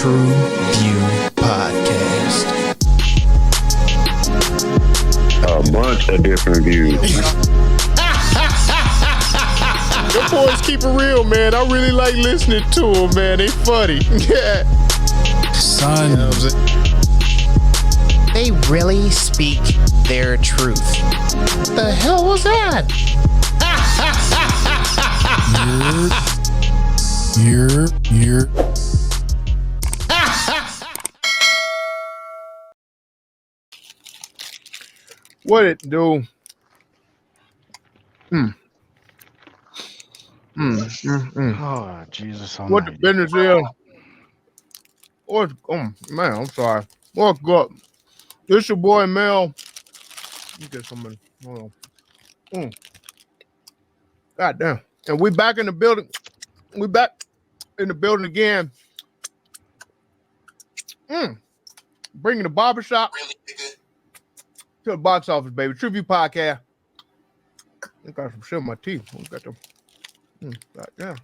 TruVue Podcast. A bunch of different views. Your boys keep it real, man. I really like listening to them, man. They funny. Yeah. Son, they really speak their truth. The hell was that? You're. What it do? Oh, Jesus. What the business is? What's, oh, man, I'm sorry. What's up? This your boy Mel. Let me get somebody. Hold on. God damn. And we back in the building. We back in the building again. Bringing the barbershop to the box office, baby. TruVue Podcast. I got some shit in my teeth. I got them. God damn.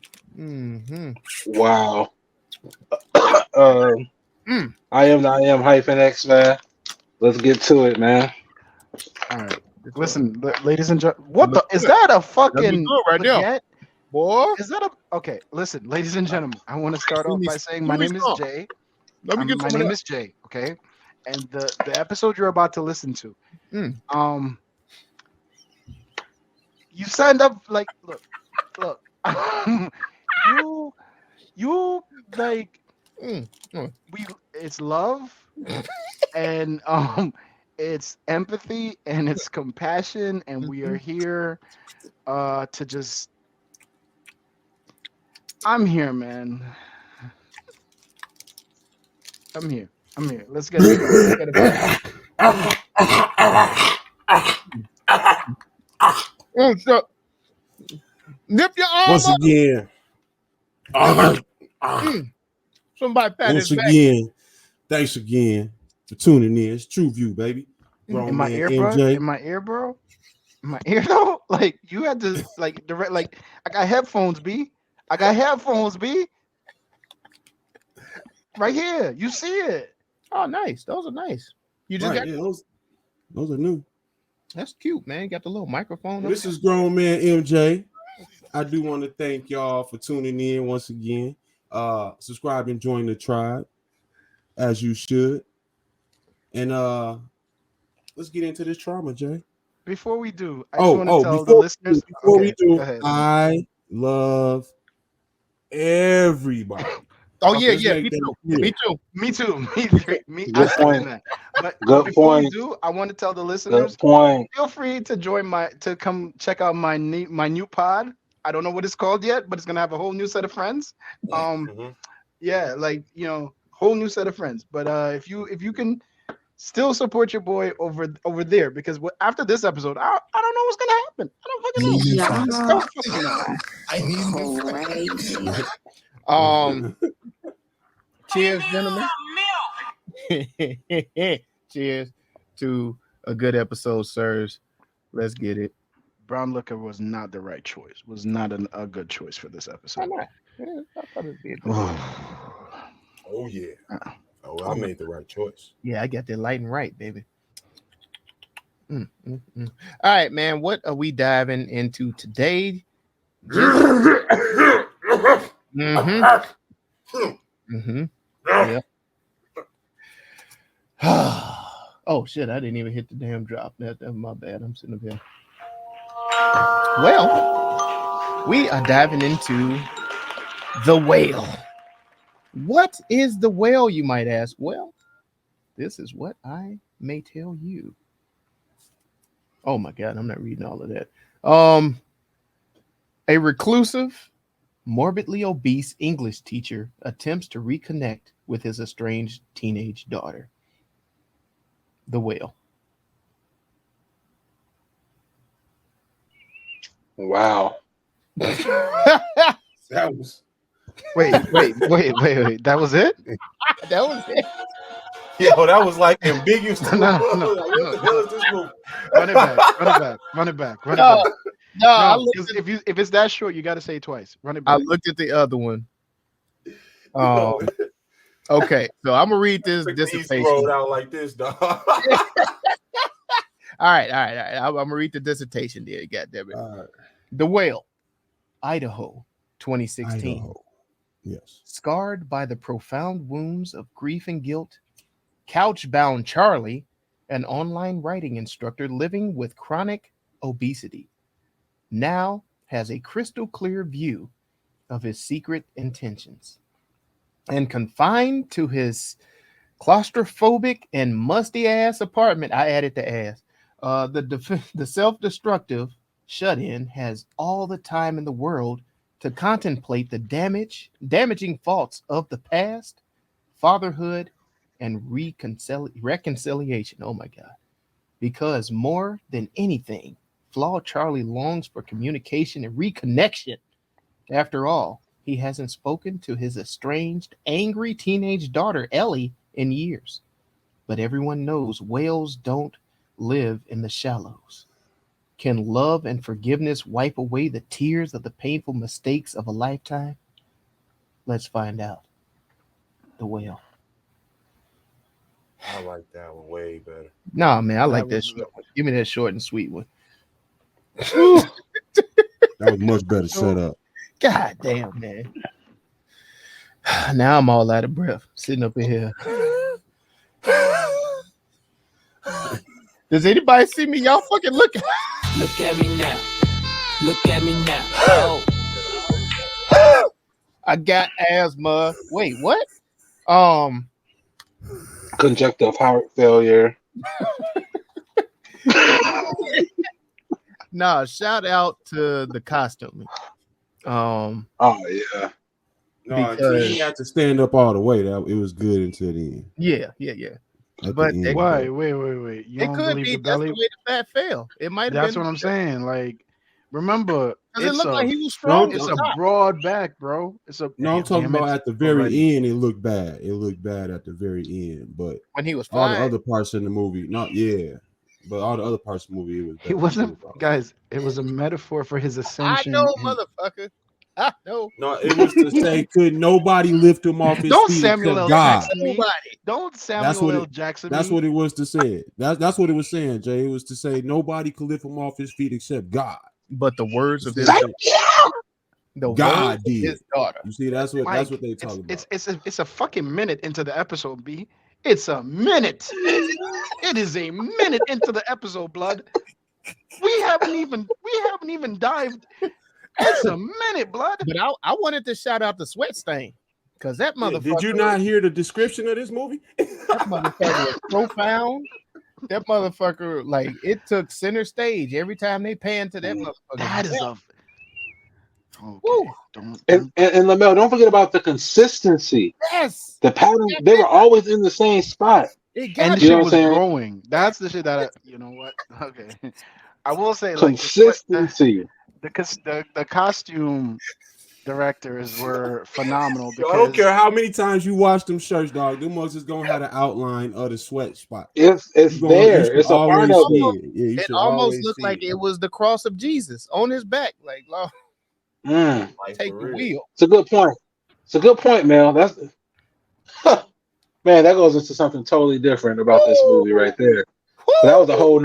Wow. I am -X, man. Let's get to it, man. All right. Listen, ladies and gentlemen, what the is that a fucking right now, boy? Is that a okay? Listen, ladies and gentlemen, I want to start off by saying my name is Jay. My name is Jay. Okay, and the episode you're about to listen to, you signed up like look, you like it's love and it's empathy and it's compassion, and we are here to just I'm here, man. I'm here. Let's get it. Nip your arm once up. again. Somebody pat Once his back. again, thanks again for tuning in. It's TruVue, baby. In my ear, bro? In my ear, bro? In my ear, though? Like, you had to, like, direct, like, I got headphones, B. Right here. You see it. Oh, nice. Those are nice. You just got those are new. That's cute, man. You got the little microphone. This is grown man MJ. I do want to thank y'all for tuning in once again. Subscribe and join the tribe, as you should. And let's get into this trauma, Jay. Before we do, I just want to tell the listeners. We do, I love everybody. Oh yeah. Me too. Good point. But before we do, I want to tell the listeners. Feel free to come check out my new pod. I don't know what it's called yet, but it's gonna have a whole new set of friends. Yeah, like whole new set of friends. But if you can still support your boy over there, because after this episode, I don't know what's gonna happen. I don't fucking know. Cheers, gentlemen. Cheers to a good episode, sirs. Let's get it. Brown liquor was not the right choice. Was not a good choice for this episode. Why not? Yeah, I thought it'd be a good Oh yeah. I made the right choice. Yeah, I got that light and right, baby. All right, man. What are we diving into today? Yeah. Oh shit! I didn't even hit the damn drop. That's my bad. I'm sitting up here. Well, we are diving into the whale. What is the whale, you might ask? Well, this is what I may tell you. Oh my God, I'm not reading all of that. A reclusive, morbidly obese English teacher attempts to reconnect with his estranged teenage daughter. The whale. Wow. That was Wait. That was it? That was it. Yo, that was like ambiguous. No. Run it back. No, if it's that short, you got to say it twice. Run it back. I looked at the other one. Okay, so I'm gonna read this Easy dissertation. rolled out like this, dog. All right. I'm gonna read the dissertation there. Goddamn it. The Whale, Idaho, 2016. Idaho. Yes. Scarred by the profound wounds of grief and guilt, couch-bound Charlie, an online writing instructor living with chronic obesity, now has a crystal clear view of his secret intentions. And confined to his claustrophobic and musty-ass apartment, I added the ass, the self-destructive shut-in has all the time in the world to contemplate the damaging faults of the past, fatherhood, and reconciliation. Oh my God. Because more than anything, flawed Charlie longs for communication and reconnection. After all, he hasn't spoken to his estranged, angry teenage daughter, Ellie, in years. But everyone knows whales don't live in the shallows. Can love and forgiveness wipe away the tears of the painful mistakes of a lifetime? Let's find out. The Whale. I like that one way better. Nah, man, I like that short one. Give me that short and sweet one. That was much better set up. God damn, man. Now I'm all out of breath sitting up in here. Does anybody see me? Y'all fucking look at me now. Look at me now. Oh. I got asthma. Wait, what? Conjunctive heart failure. Nah, shout out to the costume. Oh yeah. No, he had to stand up all the way. That it was good until the end. Yeah. But wait. You it could be that's the way the fat fell. It might have been. That's what I'm saying. Like, remember, it looked like he was strong. It's a broad back, bro. I'm talking about at the very end. It looked bad. It looked bad at the very end. But when he was all flying, the other parts in the movie, but all the other parts of the movie, it wasn't, guys. It was a metaphor for his ascension. I know, motherfucker. I know. No, it was to say, could nobody lift him off his feet Samuel L. except God? Jackson me. Don't Samuel L. Jackson. That's what it was to say. That's what it was saying, Jay. It was to say nobody could lift him off his feet except God. But the words of God did. His daughter. You see, that's what they talking about. It's a fucking minute into the episode, B. It's a minute. It is a minute into the episode, blood. We haven't even dived. It's a minute, blood. But I wanted to shout out the Sweat Stain because that motherfucker. Did you not hear the description of this movie? That motherfucker was profound. That motherfucker, like, it took center stage every time they pan to that motherfucker. That is a. And Lamel, don't forget about the consistency. Yes. The pattern, they were always in the same spot. And shit was growing. That's the shit that you know what? Okay. I will say, like, consistency. The costume directors were phenomenal. I don't care how many times you watch them shirts, dog. Them ones is gonna have an outline of the sweat spot. It's there. It's a part of it. It almost looked like it was the cross of Jesus on his back. Like, take the wheel. It's a good point. It's a good point, Mel. That's man. That goes into something totally different about this movie right there. That was a whole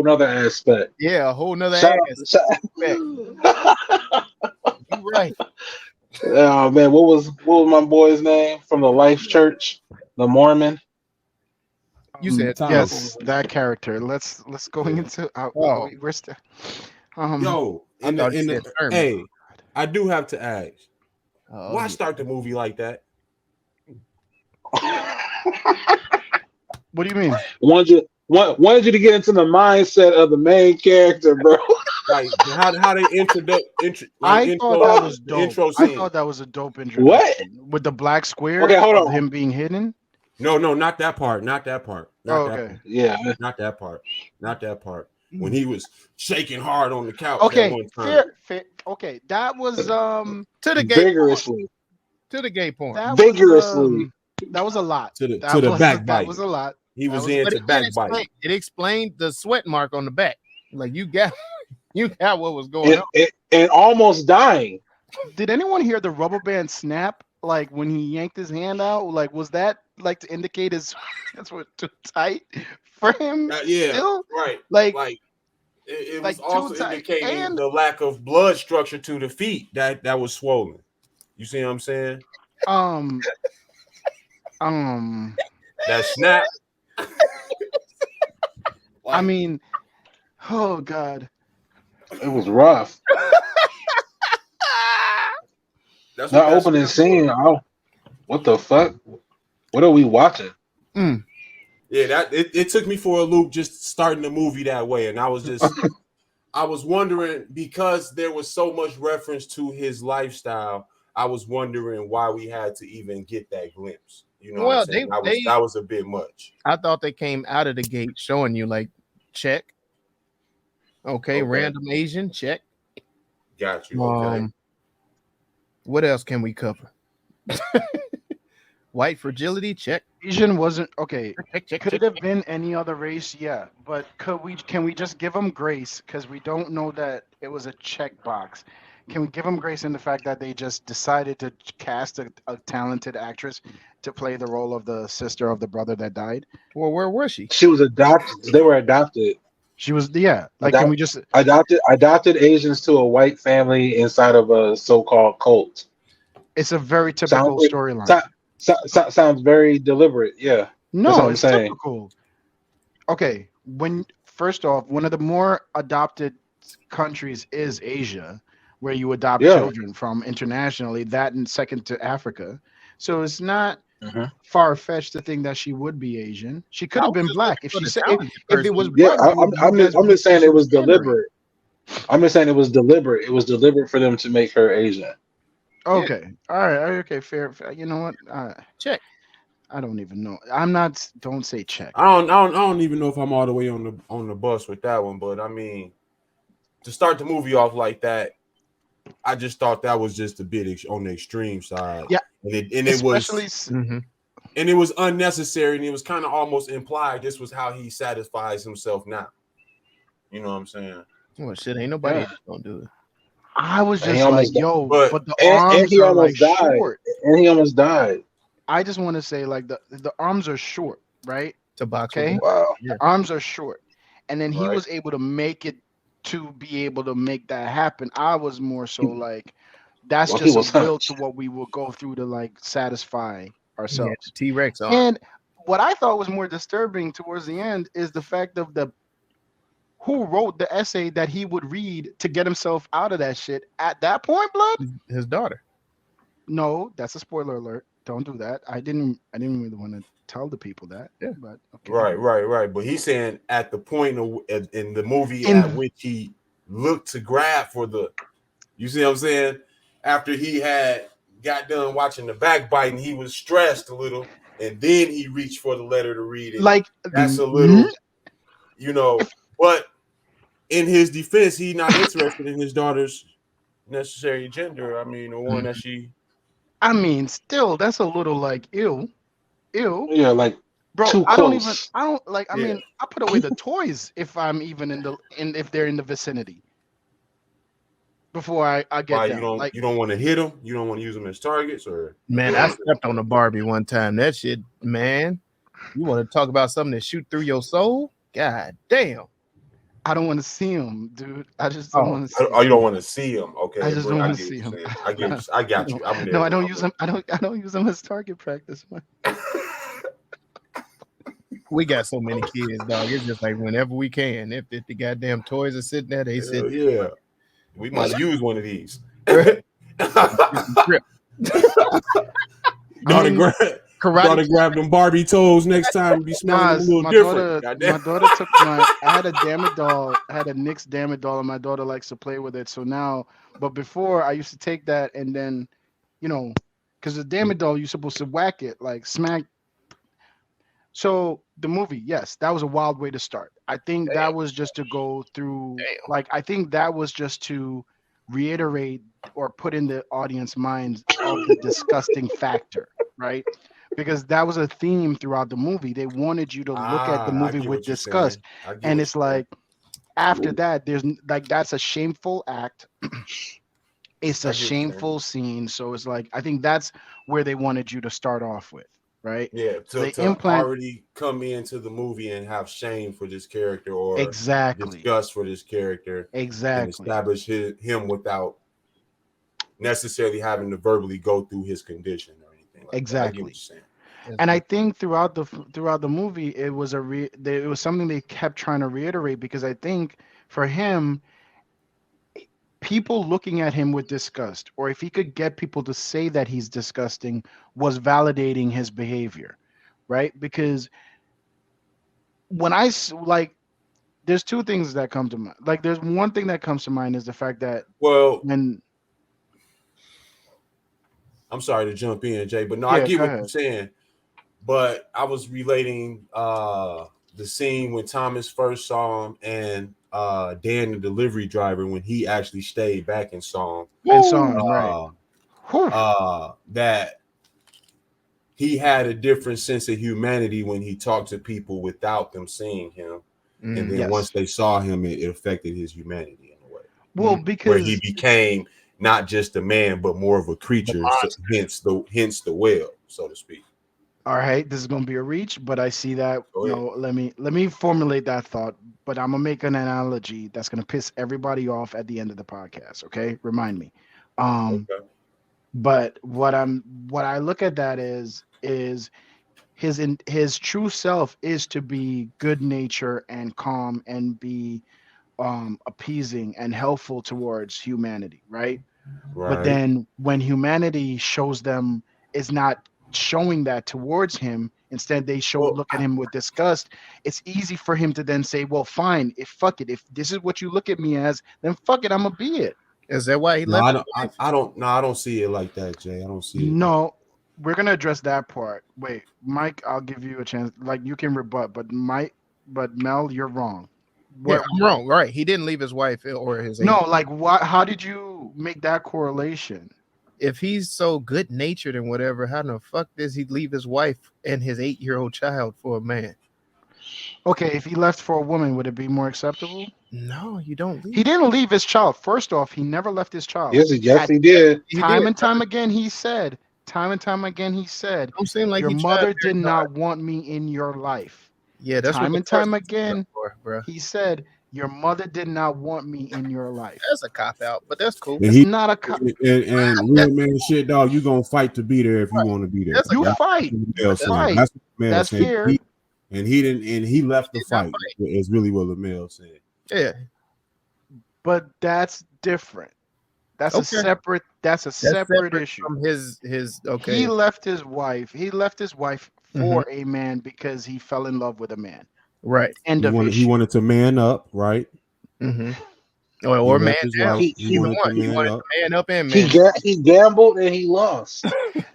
nother aspect. Yeah, a whole nother aspect. You're right. Oh man, what was my boy's name from the Life Church, the Mormon? You said yes, that character. Let's go into we're still hey, I do have to ask. Why start the movie like that? What do you mean? Wanted you to get into the mindset of the main character, bro. Like how they I thought that was dope. I thought that was a dope introduction. What? With the black square? Okay, hold on. Him being hidden? No, not that part. Not that part. Yeah. Not that part. When he was shaking hard on the couch. Okay, fair. Okay, that was to the gay vigorously. To the gay porn. Vigorously. That was a lot. To the backbite. That was a lot. He was into backbite. It explained the sweat mark on the back. Like you got what was going on. And almost dying. Did anyone hear the rubber band snap like when he yanked his hand out, like was that like to indicate his hands were too tight for him? Yeah, Still? right. Like it like was also too tight. indicating And the lack of blood structure to the feet that was swollen. You see what I'm saying? That snap. I mean, oh God. It was rough. That's That what that opening snap scene. was. What the fuck? What are we watching? Yeah, that it took me for a loop just starting the movie that way, and I was wondering because there was so much reference to his lifestyle. I was wondering why we had to even get that glimpse. You know what I'm saying? That was a bit much. I thought they came out of the gate showing you like check. Okay. Random Asian check. Got you. Okay. What else can we cover? White fragility check. Asian wasn't okay. Check. Could it have been any other race? Yeah, but can we just give them grace because we don't know that it was a checkbox? Can we give them grace in the fact that they just decided to cast a talented actress to play the role of the sister of the brother that died? Well, where was she? She was adopted. They were adopted. She was, yeah. Like, can we just adopted Asians to a white family inside of a so-called cult? It's a very typical storyline. Sounds very deliberate. Yeah. No, it's typical. Okay, first off, one of the more adopted countries is Asia, where you adopt children from internationally. That and second to Africa. So it's not far-fetched to think that she would be Asian. She could have been black if she said if it was black. I'm just saying it was deliberate. I'm just saying it was deliberate. It was deliberate for them to make her Asian. Okay. All right. Okay. Fair. You know what? Check. I don't even know. I'm not. Don't say check. I don't even know if I'm all the way on the bus with that one. But I mean, to start the movie off like that, I just thought that was just a bit on the extreme side. Yeah. And it was unnecessary, and it was kind of almost implied this was how he satisfies himself now. You know what I'm saying? Well, shit, ain't nobody gonna do it. I was just like, yo, but the and arms he are almost like died. short. And he almost died. I just want to say, like, the arms are short, right? To box. Okay. Wow. The arms are short, and then he was able to make it to be able to make that happen. I was more so like, that's just a will to what we will go through to like satisfy ourselves. T-Rex arm. And what I thought was more disturbing towards the end is the fact of who wrote the essay that he would read to get himself out of that shit at that point, blood? His daughter. No, that's a spoiler alert. Don't do that. I didn't really want to tell the people that. Yeah. But okay. Right. But he's saying at the point in the movie at which he looked to grab for you see what I'm saying? After he had got done watching the backbiting, he was stressed a little, and then he reached for the letter to read it. Like that's a little, but in his defense, he's not interested in his daughter's necessary gender. I mean, the one that she. I mean, still, that's a little like ew. Yeah, like bro. too I close. don't like. I mean, I put away the toys if I'm even if they're in the vicinity. Before I get Why, down. you don't want to hit them? You don't want to use them as targets, or man, I stepped on a Barbie one time. That shit, man. You want to talk about something that shoot through your soul? God damn. I don't want to see him, dude. I just don't want to see. Oh, you don't want to see him? Okay, I just don't want to see him. I got you. No, I don't use them. I don't use them as target practice. We got so many kids, dog. It's just like whenever we can. If the goddamn toys are sitting there, they sit. Yeah, we must use one of these. Karate. Grab them Barbie toes next time. Be smelling a little different. My daughter took I had a damn it doll. I had a Nyx damn it doll, and my daughter likes to play with it. So now, but before I used to take that and then, because the damn it doll you're supposed to whack it like smack. So the movie, yes, that was a wild way to start. I think that was just to go through. Like I think that was just to reiterate or put in the audience minds of the disgusting factor, right? Because that was a theme throughout the movie. They wanted you to look at the movie with disgust. And it's like, after that, there's like, that's a shameful act. It's I a get what you're saying. shameful scene. So it's like I think that's where they wanted you to start off with, right? Yeah, So they to implant already come into the movie and have shame for this character or exactly, disgust for this character and exactly, establish him without necessarily having to verbally go through his condition or anything like that. I get what you're exactly. saying. And I think throughout the movie, it was it was something they kept trying to reiterate because I think for him, people looking at him with disgust, or if he could get people to say that he's disgusting, was validating his behavior, right? Because when like, there's two things that come to mind. Like, there's one thing that comes to mind is the fact that Well, when I'm sorry to jump in, Jay, but no, I yeah, get go what ahead. you're saying. But I was relating the scene when Thomas first saw him and Dan, the delivery driver, when he actually stayed back and saw him. And so on, right? Whew. That he had a different sense of humanity when he talked to people without them seeing him. And then Yes. once they saw him, it affected his humanity in a way. Well, where because he became not just a man, but more of a creature, hence the whale, so to speak. all right, this is gonna be a reach, but I see that. Go ahead. No, let me formulate that thought. But I'm gonna make an analogy that's gonna piss everybody off at the end of the podcast. Okay, remind me. Okay. But what I look at that is his true self is to be good nature and calm and be appeasing and helpful towards humanity, right? But Right. then when humanity shows them is not showing that towards him, instead they look at him with disgust. It's easy for him to then say, well, fine, if this is what you look at me as, then fuck it, I'm gonna be it. Is that why he No, left? I don't see it like that, Jay. I don't see it. No, we're gonna address that part. Wait, Mike, I'll give you a chance. Like, you can rebut, but Mel, you're wrong. Yeah, I'm wrong. Right. He didn't leave his wife or his No, like, what? How did you make that correlation? If he's so good natured and whatever, how the fuck does he leave his wife and his 8-year-old child for a man? Okay, if he left for a woman, would it be more acceptable? No, you don't leave. He didn't leave his child. First off, he never left his child. Yes, he did. Time and time again, he said, Don't seem like your he mother tried did very not hard. want me in your life. Yeah, that's time what and time again. bro. He said, your mother did not want me in your life. That's a cop out, but that's cool. It's not a cop. And real man shit, dog. You gonna fight to be there if you want to be there. That's a You cop. fight. That's what the male That's said. fair. He didn't, and he left the He did not fight. Is really what the male said. Yeah, But that's different. That's a separate. That's a separate issue. From his okay. He left his wife. He left his wife for a man because he fell in love with a man. Right. End of issue. He wanted to man up, right? Mm-hmm. Or man down. He wanted to man up and man. He gambled and he lost.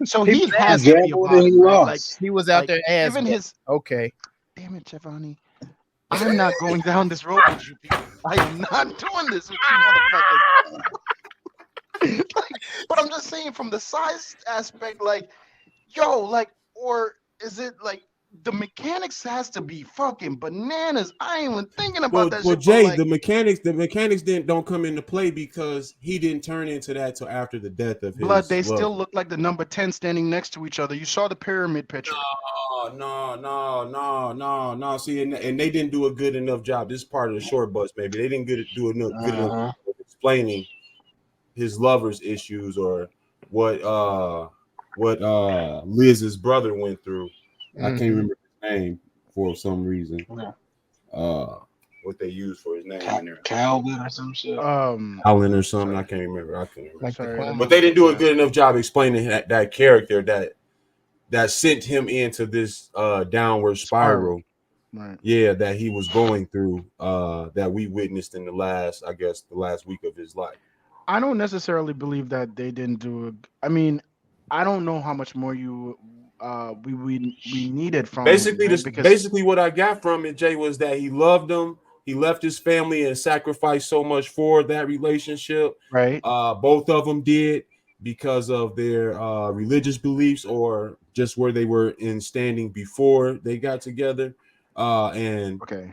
So he has to be a gambled and he bottom, right? lost. Like, He was out there as even his. okay. Damn it, Giovanni. I'm not going down this road with you people. I am not doing this with you motherfuckers. But I'm just saying, from the size aspect, like, yo, like, or is it like the mechanics has to be fucking bananas? I ain't even thinking about that. Well, shit, Jay, like, the mechanics don't come into play because he didn't turn into that till after the death of his blood. They love. still look like the number 10 standing next to each other. You saw the pyramid picture. No. See, and they didn't do a good enough job. This is part of the short bus, maybe they didn't do enough good enough of explaining his lover's issues or what Liz's brother went through. I can't remember his name for some reason. What they used for his name in there. Calvin or some shit. Allen or something. I can't remember. Sorry. But they didn't do a good enough job explaining that character that sent him into this downward spiral. Right. Yeah, that he was going through, that we witnessed in the last week of his life. I don't necessarily believe that they didn't do it. I mean, I don't know how much more we needed from Basically, him, right? basically what I got from it, Jay, was that he loved him. He left his family and sacrificed so much for that relationship. Right. Both of them did because of their religious beliefs or just where they were in standing before they got together. And okay,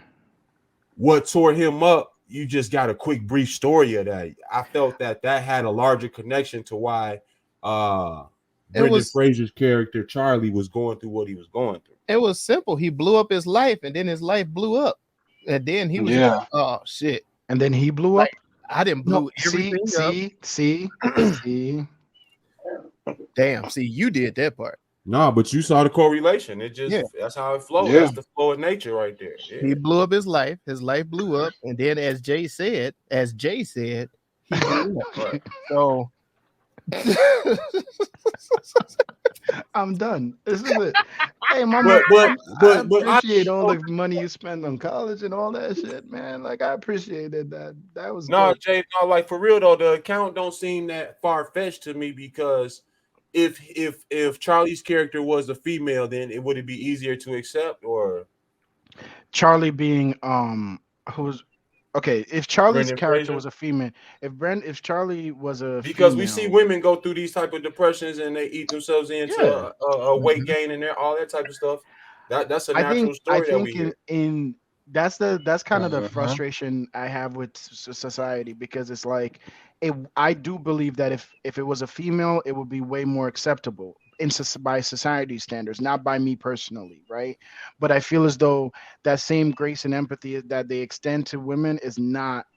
what tore him up you just got a quick brief story of that. I felt that had a larger connection to why Brendan Fraser's character Charlie was going through what he was going through. It was simple. He blew up his life, and then his life blew up, and then he was like, oh shit, and then he blew up. I didn't blow everything up. See. Damn. See, you did that part. No, but you saw the correlation. It just that's how it flows. That's the flow of nature right there. Yeah. He blew up his life. His life blew up, and then as Jay said, he blew up. Right. So I'm done. This is it. Hey, mama, I appreciate all the money you spend on college and all that shit, man. Like I appreciated that. That was good. Jay. No, like for real though, the account don't seem that far fetched to me because if Charlie's character was a female, then it would it be easier to accept or Charlie being who's okay, if Charlie's Brendan character Fraser? Was a female, if Charlie was a because female, we see women go through these type of depressions and they eat themselves into a weight gain and all that type of stuff. That's a natural story. I think in that's kind of the frustration I have with society because it's like I do believe that if it was a female, it would be way more acceptable by society standards, not by me personally, right? But I feel as though that same grace and empathy that they extend to women is not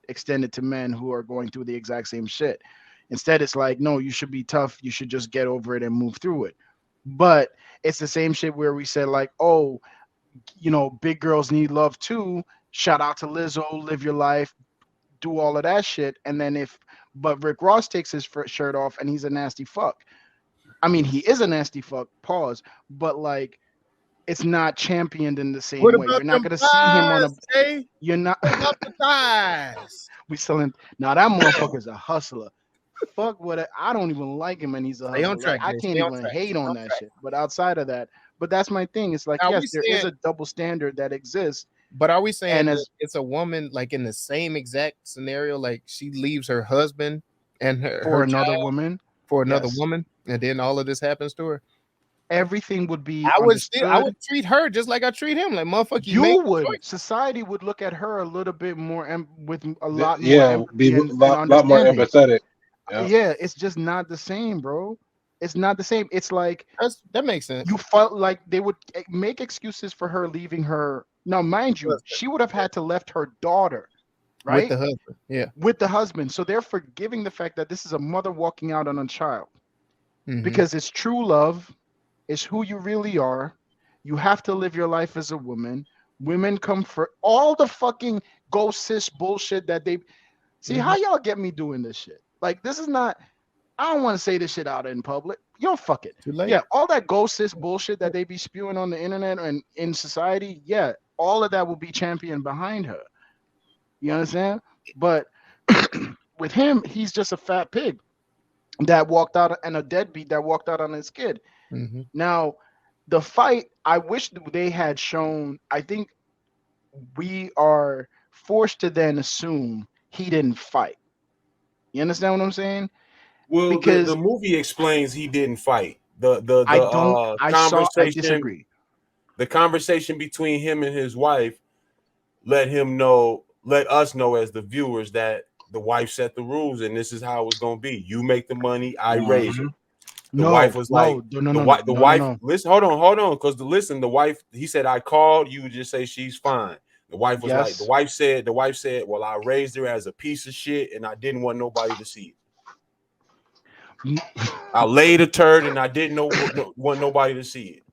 extended to men who are going through the exact same shit. Instead, it's like, no, you should be tough. You should just get over it and move through it. But it's the same shit where we said like, oh, you know, big girls need love too. Shout out to Lizzo, live your life, do all of that shit. And then but Rick Ross takes his shirt off and he's a nasty fuck. I mean, he is a nasty fuck, pause, but like, it's not championed in the same way. You're not going to see him on you're not. We selling. Now that motherfucker's a hustler. Fuck what I don't even like him and he's a hustler. Like, I can't even hate on that shit. But outside of that, but that's my thing. It's like, yes, there is a double standard that exists. But are we saying it's a woman like in the same exact scenario, like she leaves her husband and her another woman? For another woman, and then all of this happens to her. Everything would be. I would treat her just like I treat him. Like motherfucker, you would. Society would look at her a little bit more with a lot more. Be a lot more empathetic. Yeah, it's just not the same, bro. It's not the same. It's like that makes sense. You felt like they would make excuses for her leaving her. Now, mind you, she would have had to left her daughter. Right? With the husband, yeah. With the husband. So they're forgiving the fact that this is a mother walking out on a child. Because it's true love. It's who you really are. You have to live your life as a woman. Women come for all the fucking go sis bullshit that they... See, how y'all get me doing this shit? Like, this is not... I don't want to say this shit out in public. Yo, fuck it. Too late. Yeah, all that go sis bullshit that they be spewing on the internet and in society, yeah, all of that will be championed behind her. You understand? But with him, he's just a fat pig that walked out and a deadbeat that walked out on his kid. Now, the fight, I wish they had shown, I think we are forced to then assume he didn't fight. You understand what I'm saying? Well, because the movie explains he didn't fight. I disagree. The conversation between him and his wife let us know as the viewers that the wife set the rules and this is how it was going to be. You make the money, I raise it. The wife was like, the wife, listen, hold on. Because the wife, he said, I called, you would just say she's fine. The wife was like, the wife said, well, I raised her as a piece of shit and I didn't want nobody to see it. I laid a turd and I didn't want nobody to see it.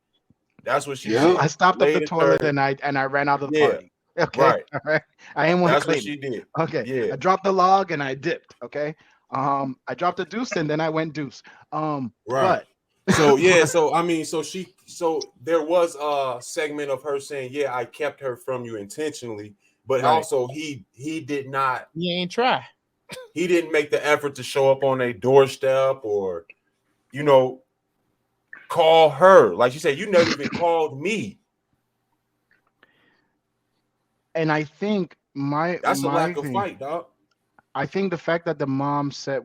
That's what she said. I stopped at the toilet and I ran out of the party. Okay. Right. All right. I ain't want to claim. That's what she did. Okay. Yeah. I dropped the log and I dipped. Okay. I dropped a deuce and then I went deuce. Right. But so there was a segment of her saying, yeah, I kept her from you intentionally, but also he did not. He ain't try. He didn't make the effort to show up on a doorstep or, call her. Like you said, you never even called me. And I think that's a lack of fight, dog. I think the fact that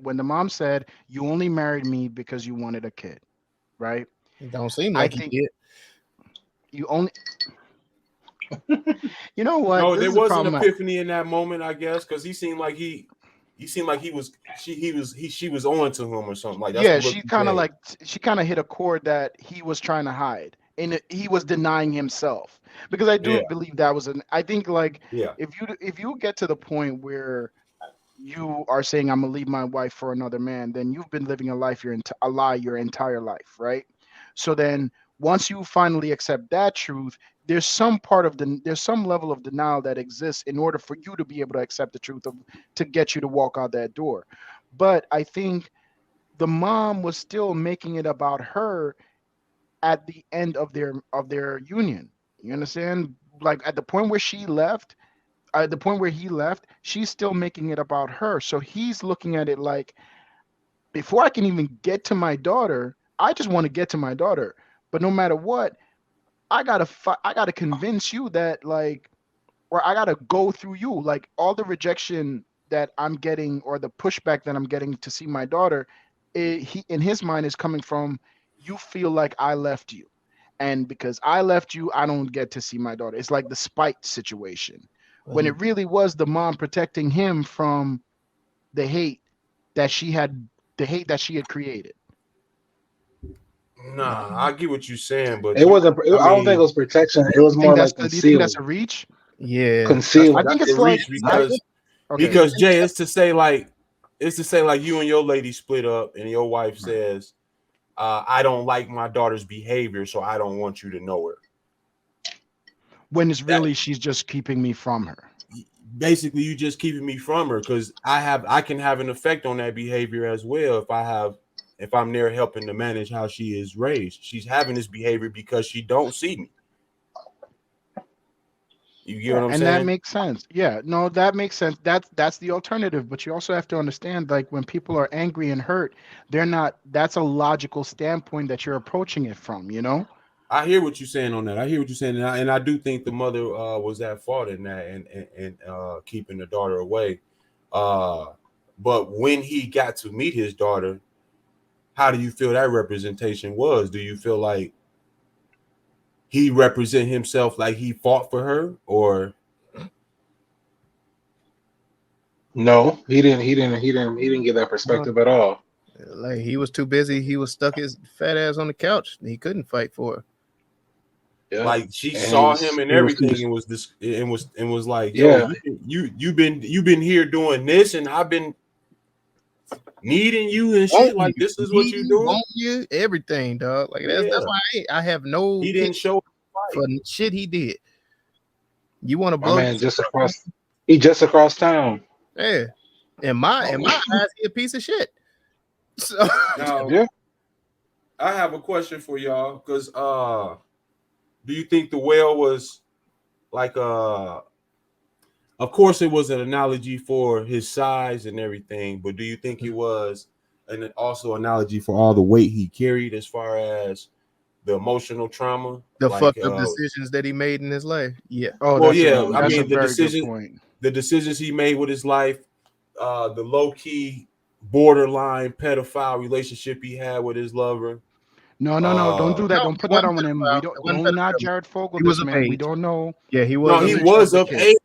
when the mom said, you only married me because you wanted a kid, right? It don't seem like he did. You only You know what? No, This there is the was an problem. epiphany in that moment, I guess, because he seemed like she was on to him or something. Like that's Yeah, what she he kind of said. like she kind of hit a chord that he was trying to hide, and he was denying himself. Because I do Yeah, believe that was an. I think like yeah. if you get to the point where you are saying I'm gonna leave my wife for another man, then you've been living a life a lie your entire life, right? So then once you finally accept that truth, there's some level of denial that exists in order for you to be able to accept the truth of to get you to walk out that door. But I think the mom was still making it about her at the end of their union. You understand? Like at the point where she left, at the point where he left, she's still making it about her. So he's looking at it like, before I can even get to my daughter, I just want to get to my daughter. But no matter what, I gotta convince you that like, or I gotta go through you. Like all the rejection that I'm getting or the pushback that I'm getting to see my daughter, he in his mind is coming from you feel like I left you. And because I left you, I don't get to see my daughter. It's like the spite situation. When it really was the mom protecting him from the hate that she had, the hate that she had created. Nah, I get what you're saying, but It wasn't. I don't think it was protection. It was You think more that's like do you think that's concealing. a reach? Yeah. Concealing. I think that's it's a like reach because okay. Jay, it's to say like you and your lady split up, and your wife says, "I don't like my daughter's behavior, so I don't want you to know her." When it's really she's just keeping me from her. Basically, you just keeping me from her because I can have an effect on that behavior as well if I'm there helping to manage how she is raised. She's having this behavior because she don't see me. You get what I'm And saying? that makes sense. Yeah, no, that makes sense. That's the alternative. But you also have to understand, like when people are angry and hurt, they're not. That's a logical standpoint that you're approaching it from. You know. I hear what you're saying on that. I hear what you're saying, and I do think the mother was at fault in that and keeping the daughter away. But when he got to meet his daughter, how do you feel that representation was? Do you feel like he represent himself like he fought for her, or No, he didn't. He didn't get that perspective at all. Like he was too busy. He was stuck his fat ass on the couch. He couldn't fight for her. Yeah. like she And saw him and everything and was like, yo, yeah. you've been here doing this, and I've been needing you and shit. Like this is what you doing. Want you, everything, dog. Like that's why I have no. He didn't show for shit he did. You want to My blow? man just across town. Yeah. In my eyes, he a piece of shit. So Now, Yeah. I have a question for y'all because do you think the whale was like of course it was an analogy for his size and everything, but do you think it was also analogy for all the weight he carried as far as the emotional trauma, the like, fucked up decisions that he made in his life? Yeah. Oh, well, that's yeah, a, I that's mean a very good point. the decisions he made with his life, the low-key borderline pedophile relationship he had with his lover. No, don't do that. Don't put that on him. We don't. No, not Jared Fogle. This man. We don't know. Yeah, he was. No, he was of age.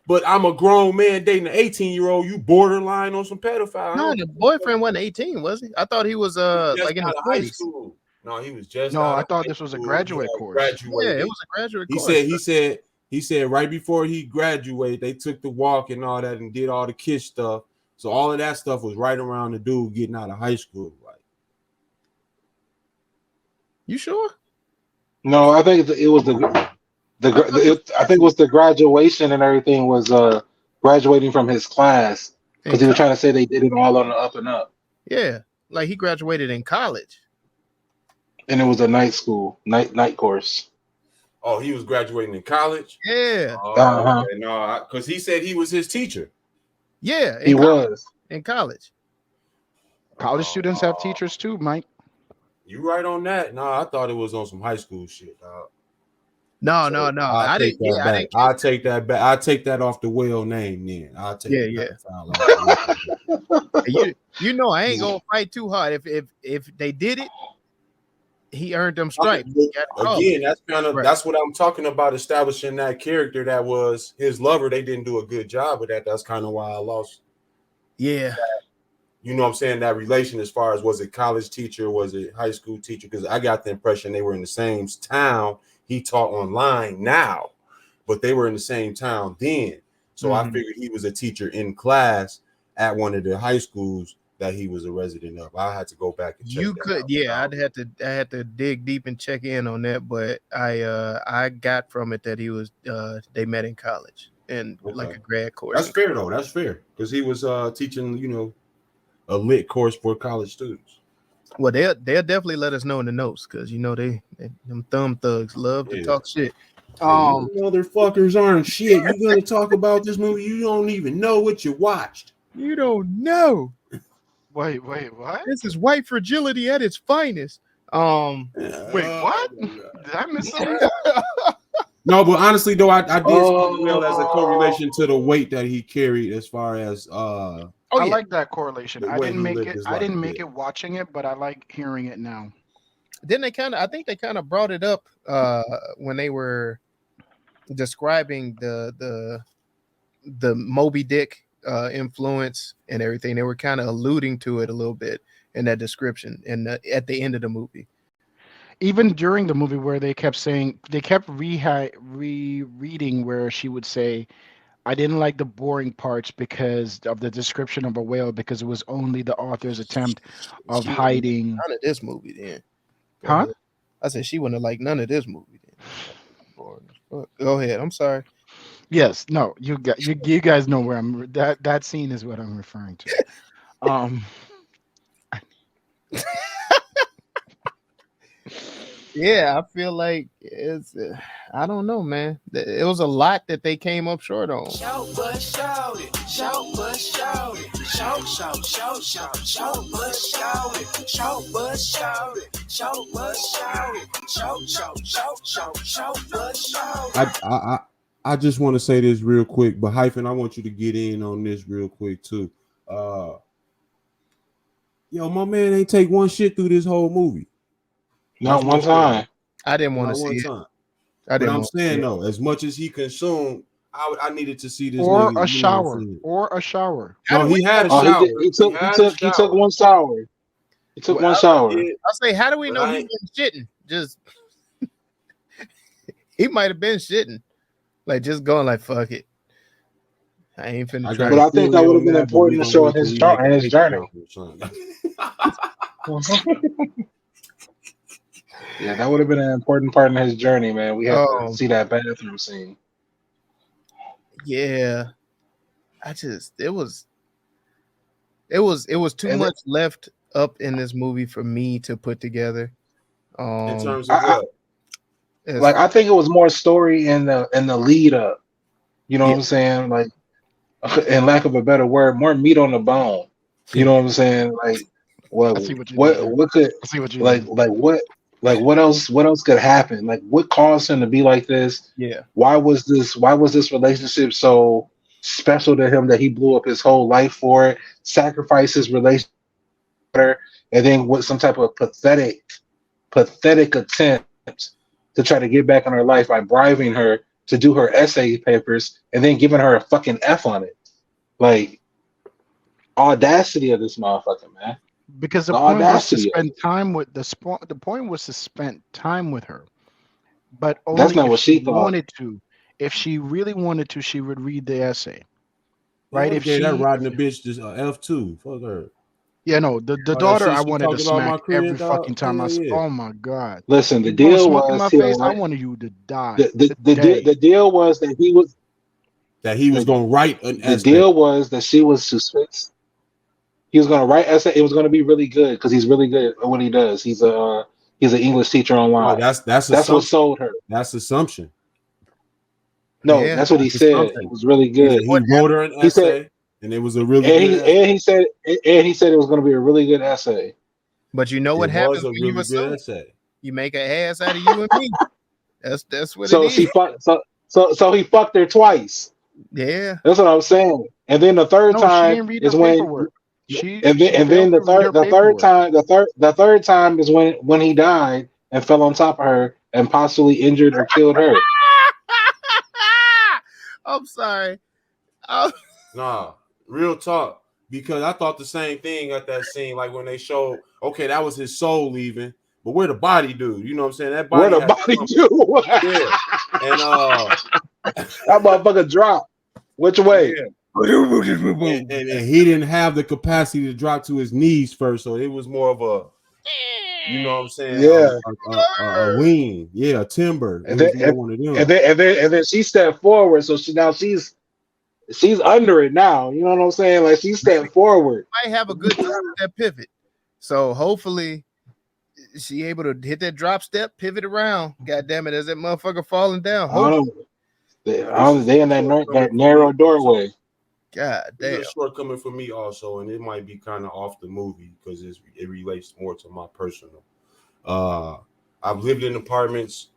But I'm a grown man dating an 18-year-old. You borderline on some pedophile. No, the boyfriend wasn't 18, was he? I thought he was like in his high 20s. school. No, he was just. No, I thought this was a graduate course. Yeah, it was a graduate course. He said right before he graduated, they took the walk and all that and did all the kiss stuff. So all of that stuff was right around the dude getting out of high school. Like, you sure? No, I think it was I think it was the graduation and everything was graduating from his class because he was trying to say they did it all on the up and up. Yeah, like he graduated in college, and it was a night school, night course. Oh, he was graduating in college. Yeah. Okay, no, because he said he was his teacher. Yeah, he was in college. College students have teachers too, Mike. You right on that? No, I thought it was on some high school shit, dog. No. I take that back. I take that off the whale name. Then I'll take you know I ain't gonna fight too hard. If they did it, he earned them stripes. Again, that's kind of right. That's what I'm talking about, establishing that character that was his lover. They didn't do a good job with that. That's kind of why I lost. Yeah. You know what I'm saying? That relation, as far as was it college teacher, was it high school teacher? Because I got the impression they were in the same town. He taught online now, but they were in the same town then. So I figured he was a teacher in class at one of the high schools that he was a resident of. I had to go back and check. You could, yeah. I had to dig deep and check in on that, but I got from it that he was they met in college and like a grad course. That's fair though. That's fair because he was teaching, a lit course for college students. Well, they'll definitely let us know in the notes because they them thumb thugs love to talk shit. Motherfuckers aren't shit. You gonna talk about this movie? You don't even know what you watched. You don't know. Wait, what? This is white fragility at its finest. Wait, what? Did I miss something? No, but honestly though, I did see Will as a correlation to the weight that he carried as far as I like that correlation. I didn't make it watching it, but I like hearing it now. Then I think they kind of brought it up when they were describing the Moby Dick influence and everything. They were kind of alluding to it a little bit in that description and at the end of the movie. Even during the movie where they kept rereading where she would say, I didn't like the boring parts because of the description of a whale, because it was only the author's attempt of hiding. None of this movie then. Huh? I said she wouldn't have liked none of this movie then. Go ahead. I'm sorry. Yes. No, you guys know where that scene is what I'm referring to. Yeah, I feel like it's. I don't know, man. It was a lot that they came up short on. Shout, but shout it. Shout, but shout it. Shout, shout, shout, shout. Shout, but shout it. Shout, but shout it. Shout, but shout it. Shout, shout, shout, shout. Shout, but shout it. I just want to say this real quick, but Hyphen, I want you to get in on this real quick too. My man ain't take one shit through this whole movie. Not one time. I didn't want to see it. But I'm saying though, as much as he consumed, I needed to see this. Or a shower. No, he had a shower. He took one shower. He took one shower. I say, how do we know he wasn't shitting? Just he might have been shitting, like just going like fuck it. I ain't finna try. But I think that would have been important to show his journey. Yeah, that would have been an important part in his journey, man. We have to see that bathroom scene. Yeah, it was too much left up in this movie for me to put together. In terms of what? I think it was more story in the lead up. You know what I'm saying? Like, in lack of a better word, more meat on the bone. You know what I'm saying? Like, what could what else could happen? Like, what caused him to be like this? Yeah. Why was this relationship so special to him that he blew up his whole life for it, sacrificed his relationship with her, and then with some type of pathetic attempt to try to get back on her life by bribing her to do her essay papers and then giving her a fucking F on it. Like, audacity of this motherfucker, man. Because the point was to spend time with the point was to spend time with her, but only that's not what she wanted to. If she really wanted to, she would read the essay, right? If she that riding the bitch just F2, fuck her. Yeah, no, the daughter I wanted to smack every fucking time. Oh my god! Listen, the deal was I wanted you to die. The deal was that he was going to write an essay. The deal was that she was suspicious. He was going to write essay. It was going to be really good because he's really good at what he does. He's an English teacher online. Oh, that's what sold her. That's assumption. No, that's what he said. It was really good. He wrote her an essay, and it was a really good essay. And he said it was going to be a really good essay. But you know what happens when you assume? You make an ass out of you and me. That's what it is. So he fucked her twice. Yeah, that's what I'm saying. And then the third time is when. The third time is when he died, and fell on top of her and possibly injured or killed her. I'm sorry. Nah, real talk. Because I thought the same thing at that scene, like when they showed, okay, that was his soul leaving, but where the body do? You know what I'm saying? That body. Where the body do? Yeah. And that motherfucker dropped. Which way? Yeah. And he didn't have the capacity to drop to his knees first, so it was more of a, you know what I'm saying? Yeah, a lean, yeah, a timber. And then she stepped forward, so she's under it now. You know what I'm saying? Like she stepped forward. Might have a good time with that pivot, so hopefully she able to hit that drop step, pivot around. God damn it, as that motherfucker falling down. They in that narrow doorway. God damn. It's a shortcoming for me also, and it might be kind of off the movie because it relates more to my personal. I've lived in apartments,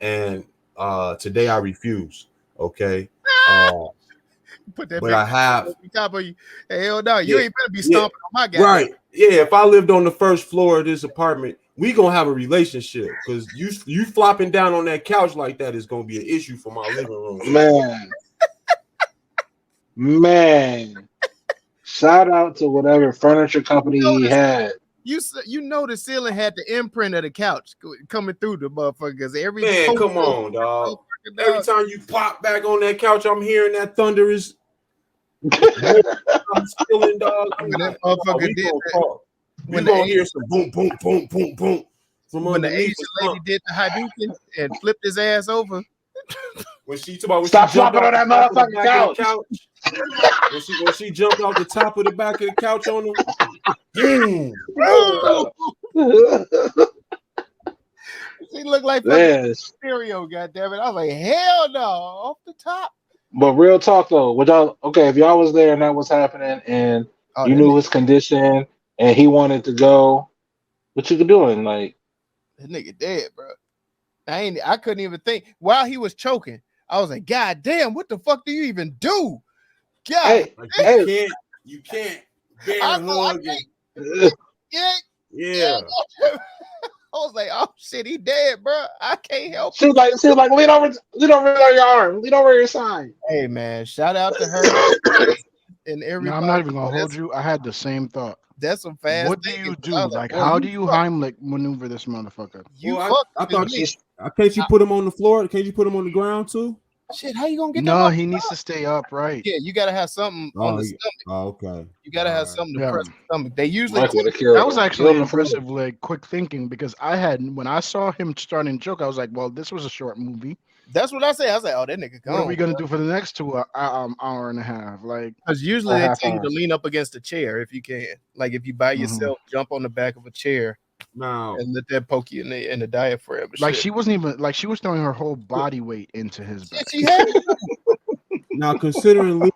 and today I refuse. Okay. Put that but I have on top of you. Hell no, you ain't gonna be stomping on my guy. Right. Yeah, if I lived on the first floor of this apartment, we gonna have a relationship because you flopping down on that couch like that is gonna be an issue for my living room. Man. Shout out to whatever furniture company he had. You know the ceiling had the imprint of the couch coming through the motherfuckers. Come on, dog. Every time you pop back on that couch, I'm hearing that thunderous. I'm stealing, dog. That motherfucker did that. We're gonna hear some boom, boom, boom, boom, boom. From when the Asian lady did the Hadouken and flipped his ass over. When she talking about stop flopping on that motherfucking couch. When she jumped off the top of the back of the couch on him. She looked like stereo, goddammit. I was like, hell no, off the top. But real talk though, if y'all was there and that was happening and you knew his condition and he wanted to go, what you doing? Like, that nigga dead, bro. I couldn't even think while he was choking. I was like, God damn, what the fuck do you even do? God, you can't bear hug. Yeah. I was like, oh shit, he dead, bro. I can't help. She was like, lean over on your arm, lean over your side. Hey man, shout out to her and everybody. No, I'm not even gonna hold you. I had the same thought. That's some fast. What do you do? Like, how do you Heimlich maneuver this motherfucker? I thought can't you put him on the floor? Can't you put him on the ground too? Shit, how you gonna get? No, he needs to stay upright. Yeah, you gotta have something on the stomach. Oh, okay. You gotta have something to press the stomach. They usually that was actually impressive, like quick thinking, because when I saw him starting to choke, I was like, well, this was a short movie. That's what I say. I was like, oh, that nigga gone. What are we gonna do for the next hour and a half? Like, because usually they tell you to lean up against a chair if you can. Like if you by yourself, jump on the back of a chair. No, and let that poke you in the diaphragm. Like she wasn't even like she was throwing her whole body weight into his back. She had now considering the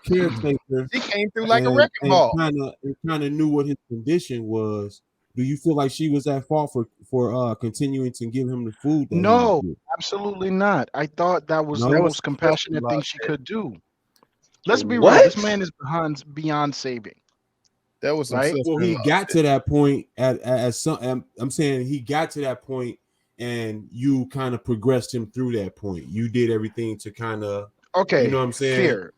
caretaker, she came through like a wrecking ball. Kind of knew what his condition was. Do you feel like she was at fault for continuing to give him the food? No, absolutely not. I thought that was the most compassionate thing she could do. Let's be real. This man is beyond saving. That was right. Well, he got to that point at some. I'm saying he got to that point, and you kind of progressed him through that point. You did everything to kind of you know what I'm saying. Fair.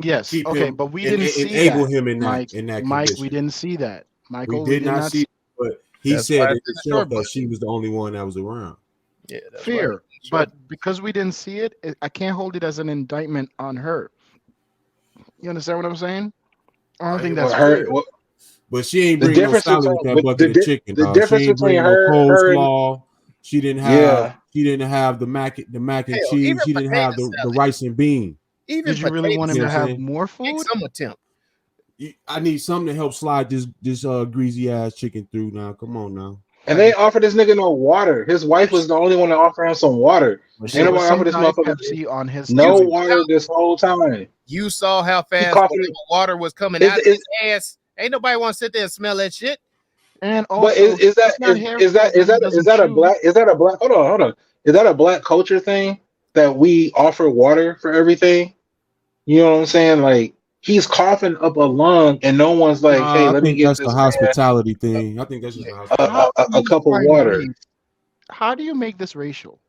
Yes. Okay, but we didn't see enable that. him in that Mike, in that. Mike, condition. we didn't see that. Michael, we did not see. But he said it himself that she was the only one that was around. Yeah, that's fair. But because we didn't see it, I can't hold it as an indictment on her. You understand what I'm saying? I don't think that's fair. But she ain't bringing no salad with that bucket of chicken. The difference between her coleslaw. She didn't have. She didn't have the mac and cheese. She didn't have the rice and bean. Did you really want him to have more food? Some attempt. I need something to help slide this greasy ass chicken through. Now, come on now. And they offered this nigga no water. His wife was the only one to offer him some water. Ain't nobody offered this motherfucker on his no water this whole time. You saw how fast the water was coming out of his ass. Ain't nobody want to sit there and smell that shit. And also, but is that a black hold on. Is that a black culture thing that we offer water for everything? You know what I'm saying? Like he's coughing up a lung and no one's like, hey, let me get that's the hospitality thing. I think that's just a cup of water. how do you make this racial?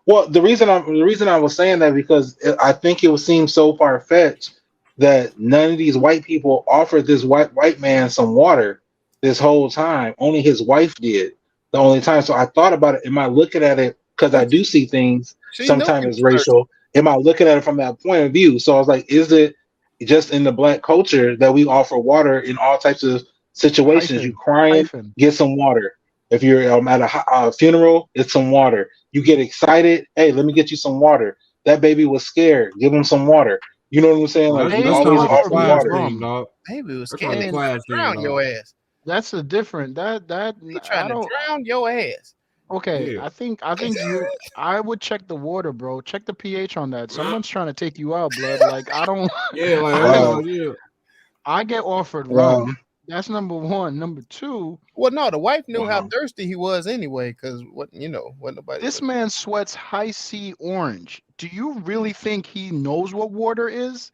Well, the reason I was saying that because I think it would seem so far fetched that none of these white people offered this white man some water this whole time. Only his wife did the only time. So I thought about it. Am I looking at it because I But do see things she knew sometimes he as was thirsty. racial? Am I looking at it from that point of view? So I was like, is it just in the black culture that we offer water in all types of situations? You Hyphen, crying, hyphen. get some water. If you're at a funeral, it's some water. You get excited, hey, let me get you some water. That baby was scared. Give him some water. You know what I'm saying? Well, Like we that's They kind of always like a offer offer me class water. thing, rum, dog. Baby was That's scared. like a They and trying to class thing, drown dog. your ass. that's a different that He I trying to don't. drown your ass. Okay, Yeah. I think I would check the water, bro. Check the pH on that. Someone's trying to take you out, blood. Like I don't. Yeah, like I that's Wow. all. Yeah. I get offered Wow. rum. That's number one. Number two, Well, no, the wife knew how Wow. thirsty he was anyway, because what nobody. this man sweats high C orange. Do you really think he knows what water is?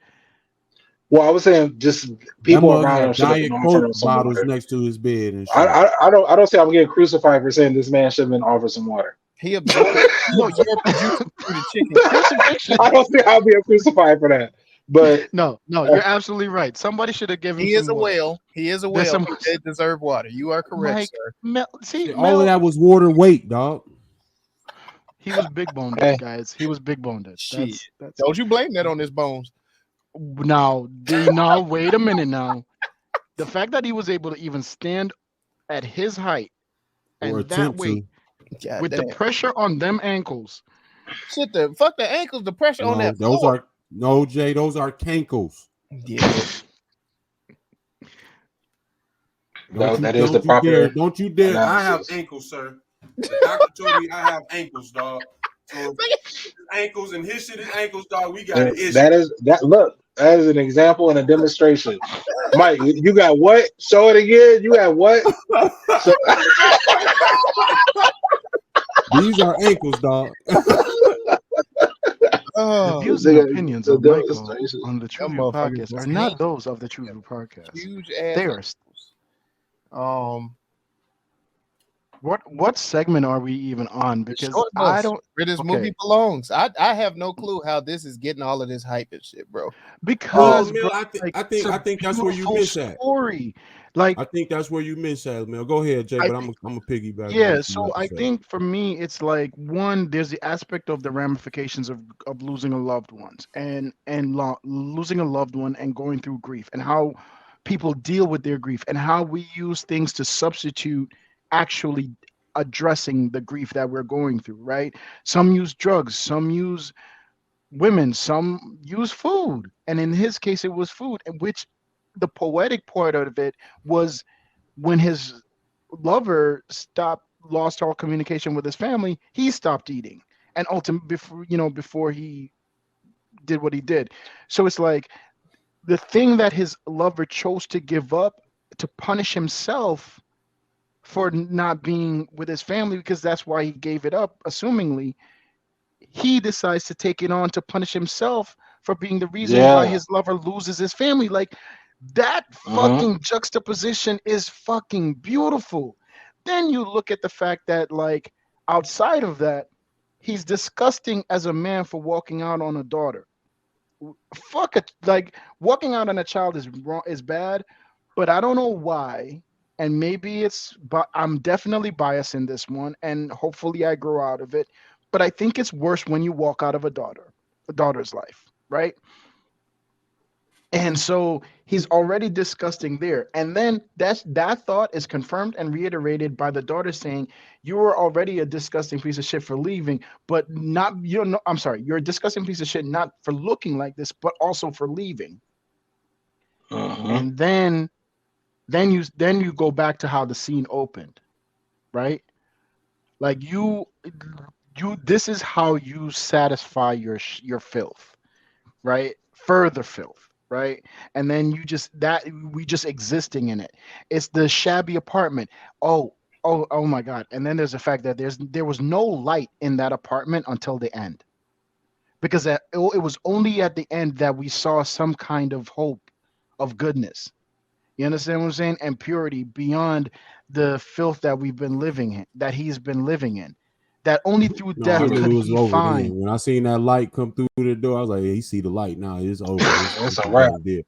Well, I was saying just That people mug around him had should have Diet been offering Coke him some bottles water. next to his bed and I, shit. I, I don't say I'm getting crucified for saying this man should have been offered some water. He absorbed No, the juices through the chicken. crucifixion. I don't think I'll be crucified for that. But No, you're absolutely right. Somebody should have given him He is some a water. whale. He is a There's whale. some He did deserve water. You are correct, Mike. sir. See, Shit, all of Mel, that was water weight, dog. he was big boned, hey, guys. He was big boned. Shit. That's Don't you blame that on his bones. now. Wait a minute now. The fact that he was able to even stand at his height Or and that attempt weight to. God with the damn. pressure on them ankles. Shit, fuck the ankles, the pressure on No, that those floor. are no Jay. Those are cankles. Yeah. that is the Don't you dare! proper Don't you dare! I have analysis. ankles, sir. The doctor told me I have ankles, dog. So ankles and his shit is ankles, dog. We got an issue. That is that. Look, that is an example and a demonstration. Mike, you got what? Show it again. You got what? So, These are ankles, dog. The Oh, views and opinions the of Michael demonstration. on the that TruVue motherfucker podcast was are not those of the TruVue podcast. huge ass. They are. What segment are we even on? Because Short I bus, don't. where this Okay. movie belongs. I have no clue how this is getting all of this hype and shit, bro. Because Mel, bro, I it's a think that's where you beautiful miss at. story. Like I think that's where you miss at, Mel. Go ahead, Jay. I But I'm a piggyback. yeah, on what so you I say. think for me, it's like one, there's the aspect of the ramifications of losing a loved ones and losing a loved one and going through grief and how people deal with their grief and how we use things to substitute actually addressing the grief that we're going through, right? Some use drugs, some use women, some use food. And in his case, it was food, and which the poetic part of it was when his lover lost all communication with his family, he stopped eating, and ultimately before he did what he did. So it's like the thing that his lover chose to give up to punish himself for not being with his family, because that's why he gave it up, assumingly he decides to take it on to punish himself for being the reason why Yeah. his lover loses his family. Like that fucking juxtaposition is fucking beautiful. Then you look at the fact that, like, outside of that, he's disgusting as a man for walking out on a daughter. Fuck it, like walking out on a child is wrong, is bad, but I don't know why. And maybe but I'm definitely biased in this one, and hopefully I grow out of it. But I think it's worse when you walk out of a daughter's life, right? And so he's already disgusting there. And then that thought is confirmed and reiterated by the daughter saying, you were already a disgusting piece of shit for leaving, but not, I'm sorry, you're a disgusting piece of shit, not for looking like this, but also for leaving. And then you go back to how the scene opened, right? Like this is how you satisfy your filth, right? Further filth, right? And then we just existing in it. It's the shabby apartment. Oh my God. And then there's the fact that there was no light in that apartment until the end, because it was only at the end that we saw some kind of hope of goodness. You understand what I'm saying? And purity beyond the filth that we've been living in, that he's been living in. That only through No, I death knew could it was he over find. then. When I seen that light come through the door, I was like, "Yeah, he see the light now. It's over. It's a wrap. Done deal.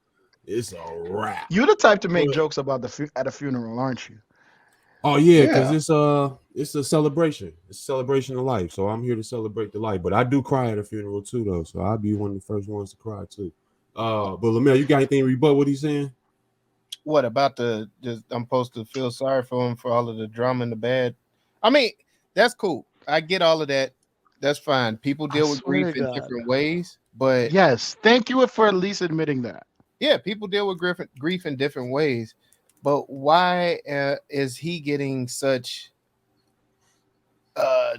It's a wrap." You're the type to make But- jokes about at a funeral, aren't you? Oh yeah, because Yeah. it's a celebration. It's a celebration of life. So I'm here to celebrate the life. But I do cry at a funeral too, though. So I'll be one of the first ones to cry too. But Lamel, you got anything to rebut what he's saying? What about I'm supposed to feel sorry for him for all of the drama and the bad? I mean, that's cool. I get all of that. That's fine. People deal with swear grief to in God. different ways, but Yes, thank you for at least admitting that. yeah, people deal with grief in different ways. But why is he getting such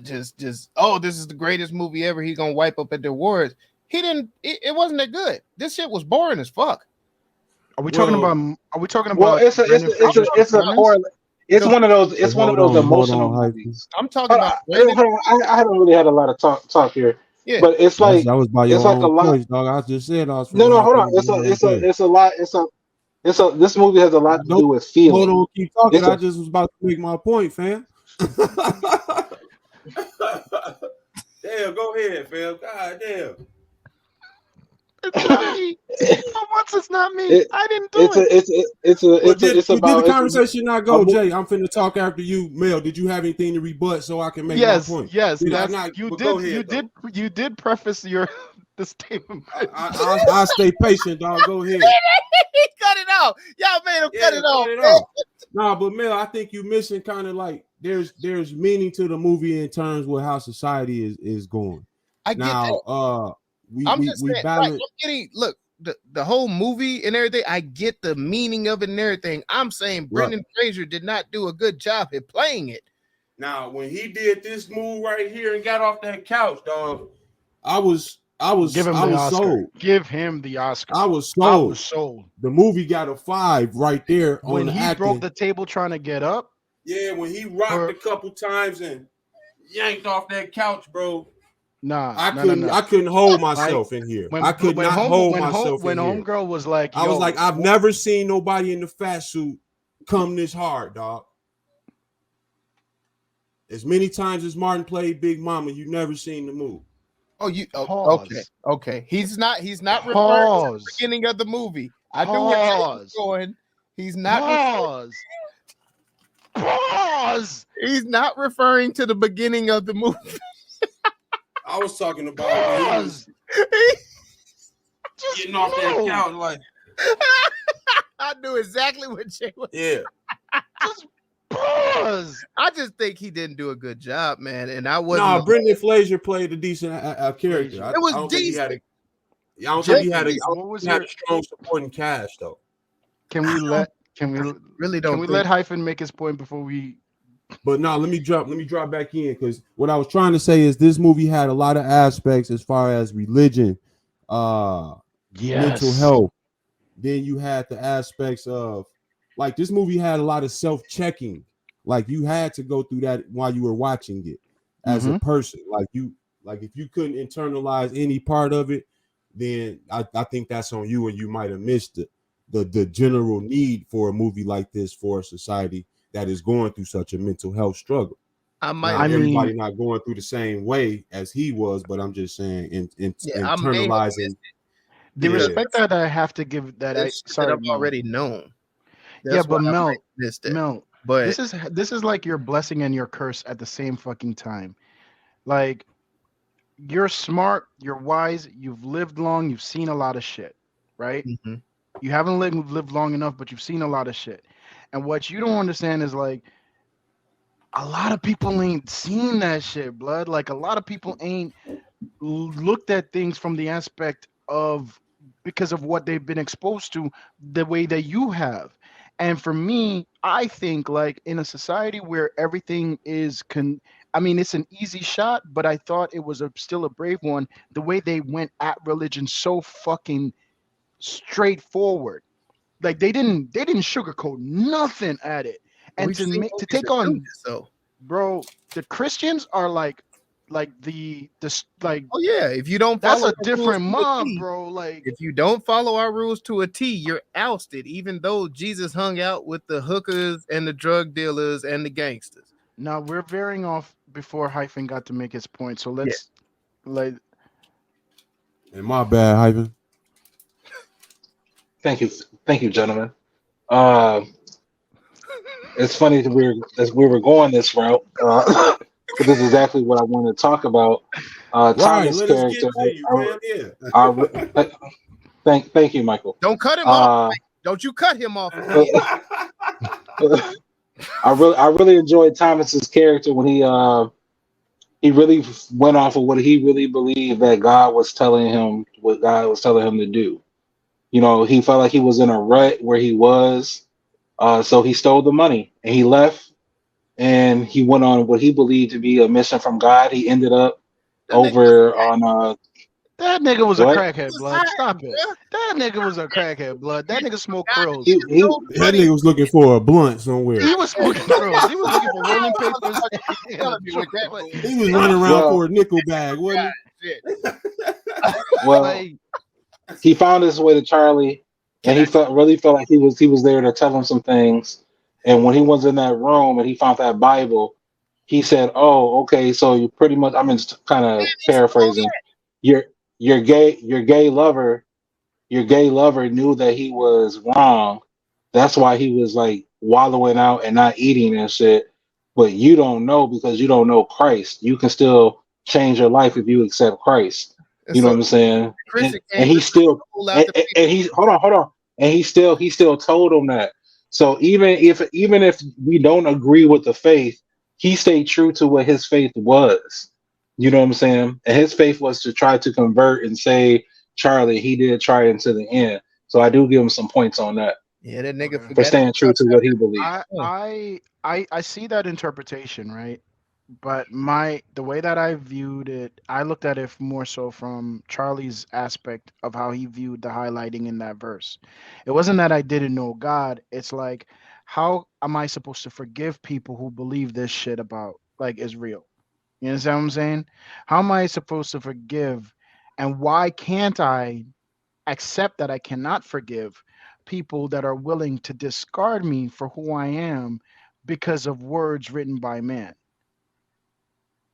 just oh, this is the greatest movie ever? He's gonna wipe up at the awards. He didn't. It wasn't that good. This shit was boring as fuck. Are we talking about? Are we talking Well, about? it's one of those. It's one of those emotional movies. I'm talking about. I haven't really had a lot of talk here. Yeah, but it's like that was by your it's like own a lot. choice, dog. I just said I was. No, hold on. It's a lot. This movie has a lot to do with feeling. Hold on, keep talking. I just was about to make my point, fam. Damn, go ahead, fam. God damn. It's not me. Once it's not me. I didn't do it. It's about the conversation not go, Jay. I'm finna talk after you, Mel. Did you have anything to rebut so I can make my point? Yes, you did preface the statement. I stay patient, dog. Go ahead. Cut it off. Y'all made him cut it off. Nah, but Mel, I think you missing kind of like there's meaning to the movie in terms with how society is going. I get that. I'm just saying, balance. Look, the whole movie and everything, I get the meaning of it and everything. I'm saying Brendan Fraser did not do a good job at playing it. Now, when he did this move right here and got off that couch, dog, I was sold. Give him the Oscar. I was sold. The movie got a 5 right there. When on he acting. broke the table trying to get up. Yeah, when he rocked a couple times and yanked off that couch, bro. I couldn't hold myself in here. I could not hold myself in here. When homegirl was like, I was like, I've never seen nobody in the fat suit come this hard, dog. As many times as Martin played Big Mama, you never seen the move. Okay. He's not referring to the beginning of the movie. I knew where he was going. He's not. Pause. He's not referring to the beginning of the movie. I was talking about just getting off that couch like. I knew exactly what Jay was. Yeah. Just pause. I just think he didn't do a good job, man. And I wasn't. No, Brendan Fraser played a decent character. It was decent. I don't think he had a strong supporting cast though. Can we let Hyphen make his point before we? But no, let me drop back in because what I was trying to say is this movie had a lot of aspects as far as religion, mental health. Then you had the aspects of like this movie had a lot of self-checking. Like you had to go through that while you were watching it as a person. Like if you couldn't internalize any part of it, then I think that's on you and you might have missed the general need for a movie like this for a society that is going through such a mental health struggle. Everybody not going through the same way as he was, but I'm just saying internalizing the respect that I have to give that I've already known. That's but Mel, but this is like your blessing and your curse at the same fucking time. Like you're smart, you're wise, you've lived long, you've seen a lot of shit, right? Mm-hmm. You haven't lived long enough, but you've seen a lot of shit. And what you don't understand is like a lot of people ain't seen that shit, blood. Like a lot of people ain't looked at things from the aspect of because of what they've been exposed to the way that you have. And for me, I think like in a society where everything is it's an easy shot, but I thought it was still a brave one. The way they went at religion so fucking straightforward. Like they didn't sugarcoat nothing at it. And to take on, bro, the Christians are like Oh yeah, if you don't that's follow a our rules different to a mob, T, bro. Like, if you don't follow our rules to a T, you're ousted. Even though Jesus hung out with the hookers and the drug dealers and the gangsters. now we're veering off before Hyphen got to make his point. So Yeah. let's like. And my bad, Hyven. Thank you, gentlemen. It's funny that we were going this route, but this is exactly what I want to talk about. Right, Thomas' let us get character. to you, fam. Yeah. Thank you, Michael. Don't cut him off. Mike. Don't you cut him off. I really enjoyed Thomas's character when he really went off of what he really believed that God was telling him, what God was telling him to do. You know, he felt like he was in a rut where he was, so he stole the money and he left, and he went on what he believed to be a mission from God. He ended up over on that nigga was a what? crackhead, blood. Stop it. That nigga was a crackhead, blood. That nigga smoked krills. That nigga was looking for a blunt somewhere. He was smoking krills. He was looking for rolling papers. He was running around for a nickel bag, wasn't he? Well, he found his way to Charlie, and he really felt like he was there to tell him some things. And when he was in that room and he found that Bible, he said, "Oh, okay, so you pretty much." I'm just kind of paraphrasing. Your gay lover knew that he was wrong. That's why he was like wallowing out and not eating and shit. But you don't know because you don't know Christ. You can still change your life if you accept Christ. You know what I'm saying? And he still and he hold on. And he still told him that. So even if we don't agree with the faith, he stayed true to what his faith was. You know what I'm saying? And his faith was to try to convert and save Charlie. He did try until the end. So I do give him some points on that. Yeah, that nigga for staying true to what he believed. I see that interpretation, right? But the way that I viewed it, I looked at it more so from Charlie's aspect of how he viewed the highlighting in that verse. It wasn't that I didn't know God. It's like, how am I supposed to forgive people who believe this shit about like is real? You understand what I'm saying? How am I supposed to forgive? And why can't I accept that I cannot forgive people that are willing to discard me for who I am because of words written by man?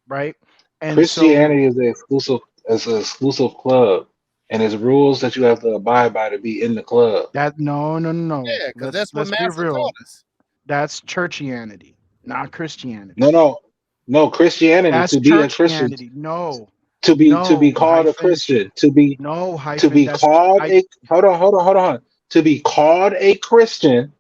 Right? And Christianity is an exclusive club, and there's rules that you have to abide by to be in the club. No. Yeah, because that's what Master taught us. That's churchianity, not Christianity. No, Christianity. That's to be a Christian. No. To be called a Christian. To be called a hold on. To be called a Christian,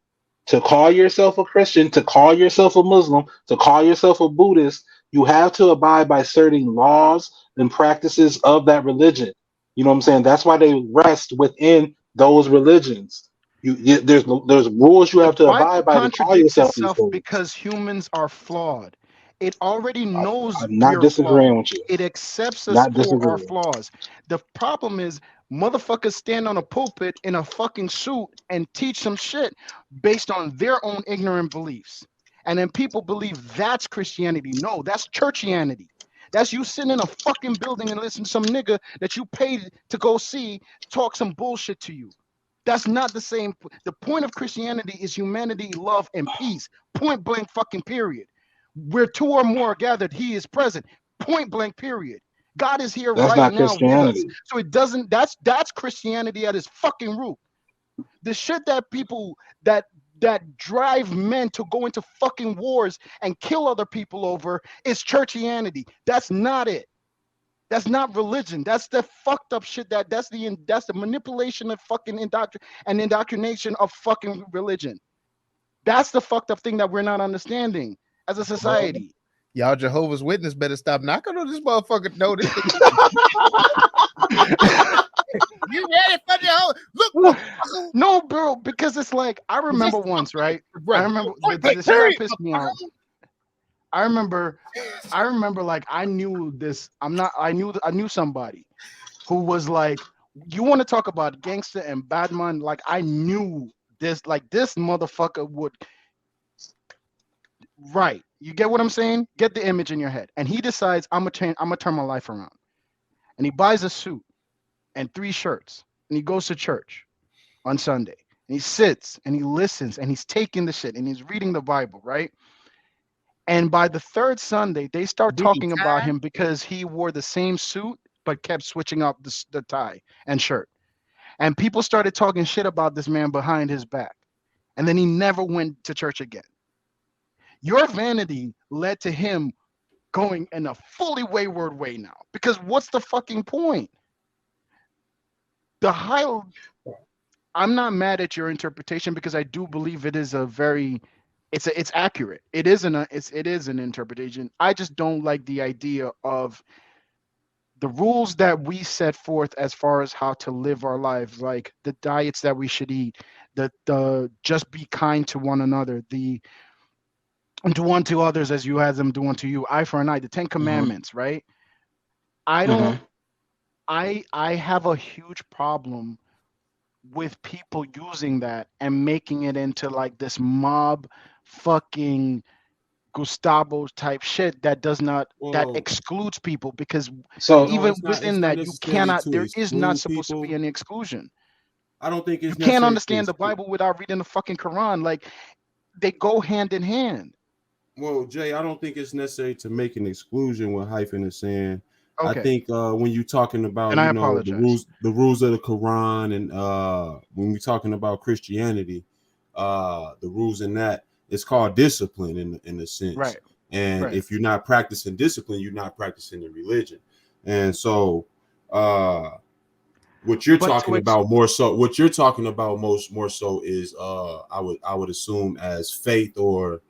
to call yourself a Christian, to call yourself a Muslim, to call yourself a Buddhist, you have to abide by certain laws and practices of that religion. You know what I'm saying? That's why they rest within those religions. There's rules you have to abide by to call yourself these things. Because humans are flawed. It already knows I'm not disagreeing with you. It accepts us for our flaws. The problem is motherfuckers stand on a pulpit in a fucking suit and teach some shit based on their own ignorant beliefs. And then people believe that's Christianity. No, that's churchianity. That's you sitting in a fucking building and listen to some nigga that you paid to go see talk some bullshit to you. That's not the same. The point of Christianity is humanity, love, and peace. Point blank fucking period. Where two or more are gathered, he is present. Point blank period. God is here right now with us. So it doesn't, that's Christianity at its fucking root. The shit that people that drive men to go into fucking wars and kill other people over is churchianity. That's not it. That's not religion. That's the fucked up shit that's the manipulation of fucking indoctrination of fucking religion. That's the fucked up thing that we're not understanding as a society. Y'all Jehovah's Witness better stop knocking on this motherfucker. No, this you ready for the look? No, bro, because it's like I remember once, right? I remember the shit that pissed me off. I remember like I knew somebody who was like, you want to talk about gangster and bad man? Like I knew this motherfucker Right. You get what I'm saying? Get the image in your head. And he decides I'm gonna turn my life around. And he buys a suit and 3 shirts. And he goes to church on Sunday. And he sits and he listens and he's taking the shit and he's reading the Bible, right? And by the 3rd Sunday, they start talking about him because he wore the same suit but kept switching up the tie and shirt. And people started talking shit about this man behind his back. And then he never went to church again. Your vanity led to him going in a fully wayward way now. Because what's the fucking point? I'm not mad at your interpretation because I do believe it is it's accurate. It is an interpretation. I just don't like the idea of the rules that we set forth as far as how to live our lives, like the diets that we should eat, the just be kind to one another, the do unto others as you have them do unto you, eye for an eye, the 10 commandments, right? I have a huge problem with people using that and making it into like this mob fucking Gustavo type shit that that excludes people, because even within that you cannot, there is not supposed to be any exclusion. I don't think you can't understand the Bible without reading the fucking Quran. Like, they go hand in hand. Well, Jay, I don't think it's necessary to make an exclusion what Hyphen is saying. Okay. I think when you're talking about the rules of the Quran, and when we're talking about Christianity, the rules in that, it's called discipline in a sense. Right. And if you're not practicing discipline, you're not practicing the religion. And so what you're talking about more so is I would assume as faith or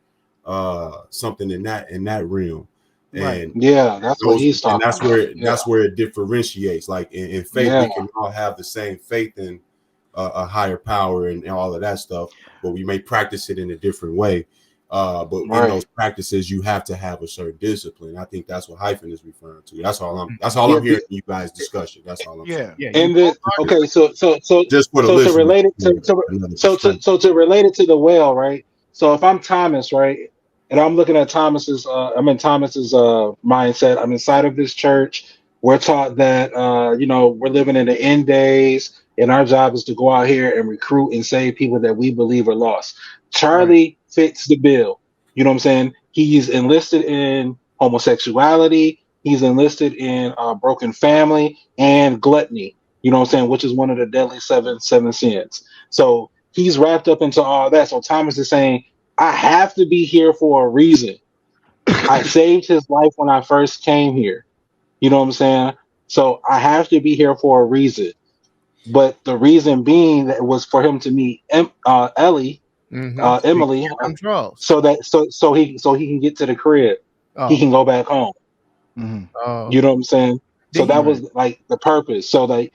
something in that realm. And that's what he's talking about. That's where it differentiates. Like in faith, we can all have the same faith in a higher power and all of that stuff, but we may practice it in a different way. But in those practices, you have to have a certain discipline. I think that's what Hyphen is referring to. That's all I'm hearing in you guys' discussion. That's all I'm saying. And so just for to relate it to the whale, right? So if I'm Thomas, right, and I'm looking at Thomas's, I'm in Thomas's mindset. I'm inside of this church. We're taught that we're living in the end days, and our job is to go out here and recruit and save people that we believe are lost. Charlie fits the bill. You know what I'm saying? He's enlisted in homosexuality. He's enlisted in broken family and gluttony. You know what I'm saying? Which is one of the deadly seven sins. So he's wrapped up into all that. So Thomas is saying, I have to be here for a reason. I saved his life when I first came here. You know what I'm saying? So I have to be here for a reason. But the reason being that was for him to meet Emily, so he can get to the crib. He can go back home. You know what I'm saying? So that was like the purpose. So like,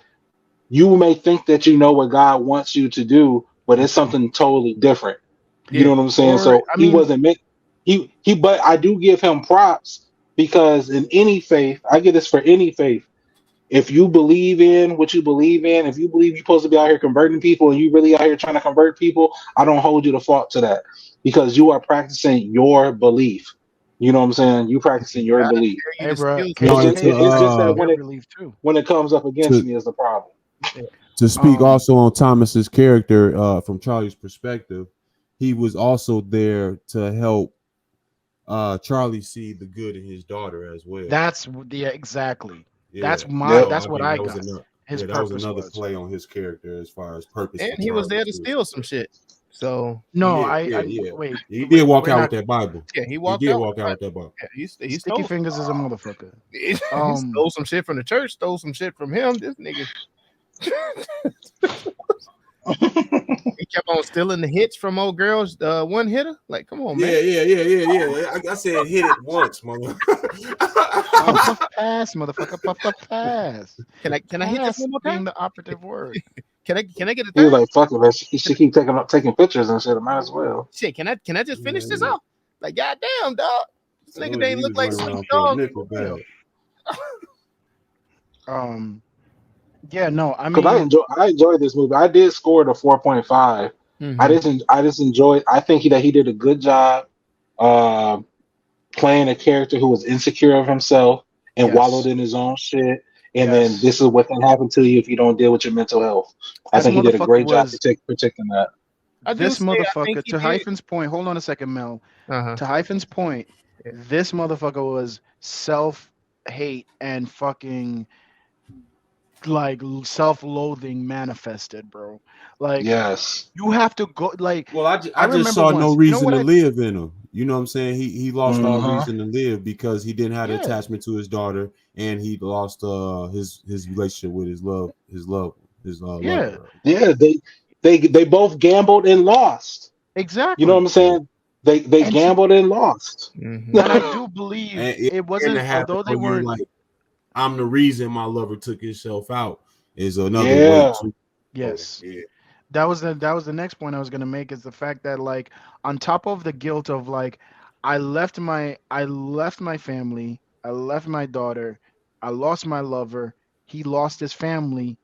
you may think that you know what God wants you to do, but it's something totally different. You know what I'm saying? He wasn't meant. But I do give him props, because in any faith, I get this for any faith. If you believe in what you believe in, if you believe you're supposed to be out here converting people and you really out here trying to convert people, I don't hold you to fault to that, because you are practicing your belief. You know what I'm saying? You practicing your belief. Hey, bro, it's just that when it comes up against me is the problem. To speak also on Thomas's character from Charlie's perspective, he was also there to help Charlie see the good in his daughter as well. That's exactly. Yeah. That's what I got. That was another play on his character as far as purpose. And he was there to steal some shit. So wait. He did walk out with that Bible. Yeah, he walked out with that Bible. Yeah, he Sticky Fingers is a motherfucker. He stole some shit from the church. Stole some shit from him. This nigga. He kept on stealing the hits from old girls. One hitter, like, come on, man. Yeah. I said hit it once, motherfucker. Pass, motherfucker. Puff pass. Can I hit this one more time? The operative word. Can I get it? He was like, fuck it, man. She keep taking pictures and shit. I might as well. Shit, can I just finish this off? Like, goddamn, dog. This nigga ain't look like some dog. Yeah, no, I mean, because I enjoyed this movie. I did score it a 4.5. I just enjoyed. I think that he did a good job playing a character who was insecure of himself and Yes. wallowed in his own shit. And then Yes. this is what can happen to you if you don't deal with your mental health. I This think he did a motherfucker great job was- protecting that. This I think motherfucker, he to did. Hyphen's point, hold on a second, Mel. Uh-huh. To Hyphen's point, Yeah. this motherfucker was self-hate and fucking like self-loathing manifested, bro. Like Yes. you have to go like Well, I remember just saw once, no you know reason what to I- live in him. You know what I'm saying? He lost all Mhm. reason to live because he didn't have the Yeah. attachment to his daughter, and he lost his relationship with his Yeah. lover. Yeah, they both gambled and lost. Exactly. You know what I'm saying? They And gambled and lost. Mhm. And I do believe And it wasn't, to have although they all year, weren't. like, I'm the reason my lover took himself out is another Yeah. way to. Yes. Yeah. That was the next point I was gonna make, is the fact that, like, on top of the guilt of like I left my family, I left my daughter, I lost my lover, he lost his family.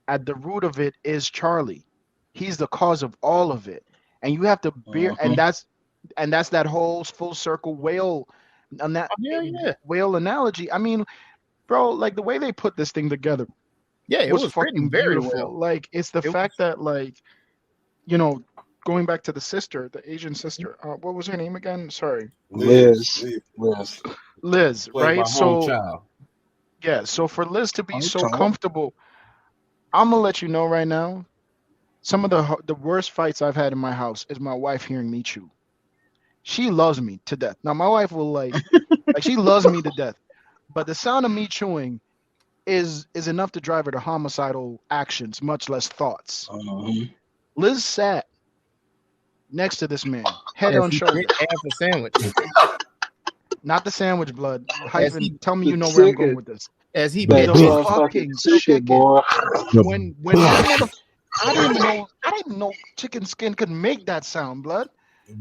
At the root of it is Charlie. He's the cause of all of it. And you have to bear, and that's that whole full circle whale whale analogy. I mean, bro, like the way they put this thing together Yeah, it was was fucking written very beautiful. well. Like it's the It fact that, like, you know, going back to the sister, the Asian sister. What was her name again? Sorry, Liz. Liz. Played Right. by Home So Child. yeah. So for Liz to be Home so Child. comfortable, I'm gonna let you know right now. Some of the worst fights I've had in my house is my wife hearing me chew. She loves me to death. Now my wife will like she loves me to death, but the sound of me chewing is enough to drive her to homicidal actions, much less thoughts. Liz sat next to this man, head As on he shoulder. bit half a sandwich. Not the sandwich, blood. he- Hyphen, tell me you the know where I'm chicken. going with this. As he That bit The half. fucking motherfucking chicken, chicken. boy. When that mother, I didn't know chicken skin could make that sound, blood.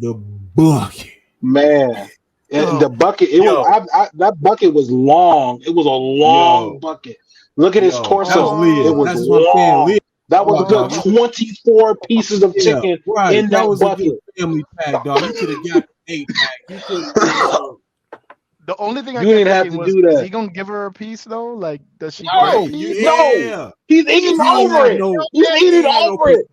The bucket. Man. And the bucket, that bucket was long. It was a long bucket. Look at his torso. That was Liz. It was That's what I'm saying. long. Liz. That was a good 24 pieces of chicken Right. in that was a bucket. good family pack, dog. You could have got 8 pack. You could have. The only thing I You kept didn't have thinking to was, do that. is he gonna give her a piece though? Like, does she No, get a piece? no. He's eating He ain't over had it. no- He's eating he ain't had no over it.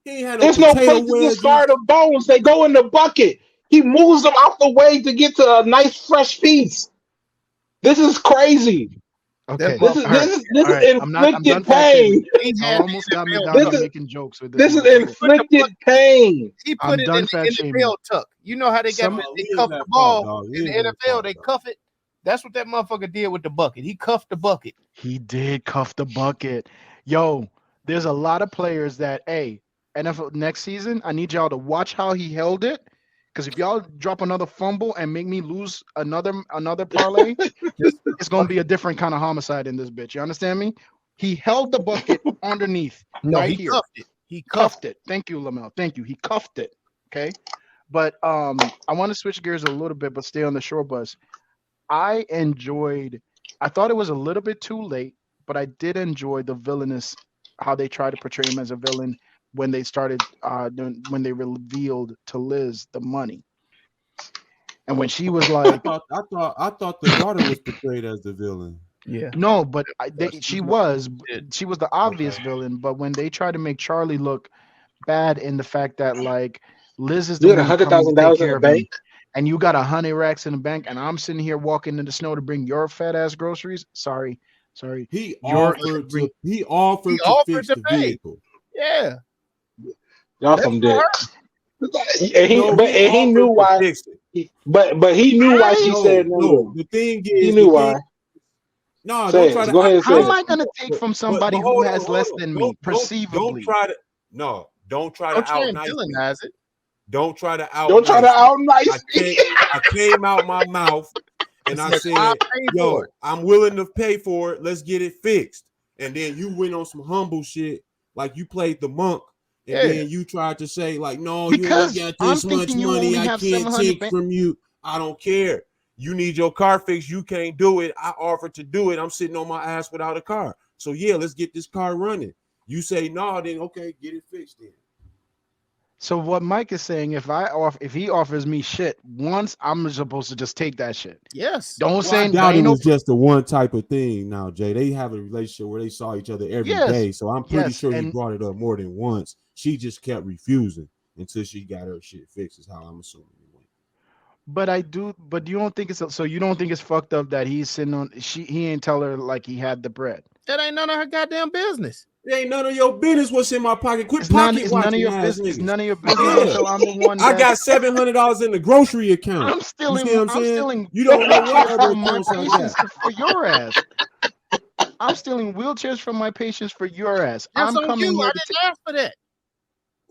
He ain't had no There's no potato place to wedges. discard the bones. They go in the bucket. He moves them out the way to get to a nice fresh piece. This is crazy. Okay. This is All right. I'm inflicted done fat pain. He Y'all had almost got me NFL down This to is- making jokes with This is motherfucker. inflicted pain. He I'm put it done in fat the shaming. NFL tuck. You know how they got Some- they Liz cuff at the fault, ball dog. in Liz the at NFL. fault, They dog. cuff it. That's what that motherfucker did with the bucket. He cuffed the bucket. He did cuff the bucket. Yo, there's a lot of players that, hey, NFL next season, I need y'all to watch how he held it. Because if y'all drop another fumble and make me lose another parlay, it's gonna be a different kind of homicide in this bitch. You understand me? He held the bucket underneath. No, right he here. cuffed it. He Cuffed it. Thank you, Lamel. Thank you. He cuffed it. Okay. But I want to switch gears a little bit, but stay on the short bus. I thought it was a little bit too late, but I did enjoy the villainous, how they tried to portray him as a villain when they started when they revealed to Liz the money. And when she was like, I thought the daughter was portrayed as the villain. Yeah. no, but she was the obvious villain. But when they tried to make Charlie look bad in the fact that, like, Liz is the You got one who comes to take $100,000 in care the of him, bank. and you got 100 racks in the bank, and I'm sitting here walking in the snow to bring your fat ass groceries. Sorry. He You're- offered to fix to the pay. vehicle. Yeah. Y'all That's some all dicks. And he offered knew to why. fix it. But he knew why she said no. No, the thing is, He knew why. No, Say don't it. try to. Go ahead and say How it. am I gonna take from somebody who hold has on, less hold than on. me, Don't perceivably? try to. No, don't try Don't to try and out nice me. villainize it. Don't try to out. Don't try to out nice me. I came out my mouth and I Said, said, "I'll pay for "Yo, it." I'm willing to pay for it. Let's get it fixed." And then you went on some humble shit, like you played the monk, and Yeah. then you tried to say, like, "No, Because you ain't got I'm this much thinking you money. only I have can't 700 take bank- from you. I don't care. You need your car fixed. You can't do it. I offered to do it. I'm sitting on my ass without a car. So yeah, let's get this car running." You say no, then okay, get it fixed then. So what Mike is saying, if he offers me shit once, I'm supposed to just take that shit. Yes. Don't Well, say I doubt it was just the one type of thing. Now, Jay, they have a relationship where they saw each other every day, so I'm pretty sure he brought it up more than once. She just kept refusing until she got her shit fixed. Is how I'm assuming it went. But you don't think so you don't think it's fucked up that he's sitting on he ain't tell her like he had the bread. That ain't none of her goddamn business. It ain't none of your business what's in my pocket. Quit It's pocket none watching of your ass business. niggas. It's none of your business. So I'm the one. I got $700 in the grocery account. I'm stealing. You see what I'm stealing. You don't know what other from my accounts I patients got. for your ass. I'm stealing wheelchairs from my patients for your ass. That's I'm on coming you. here I to didn't ask for that.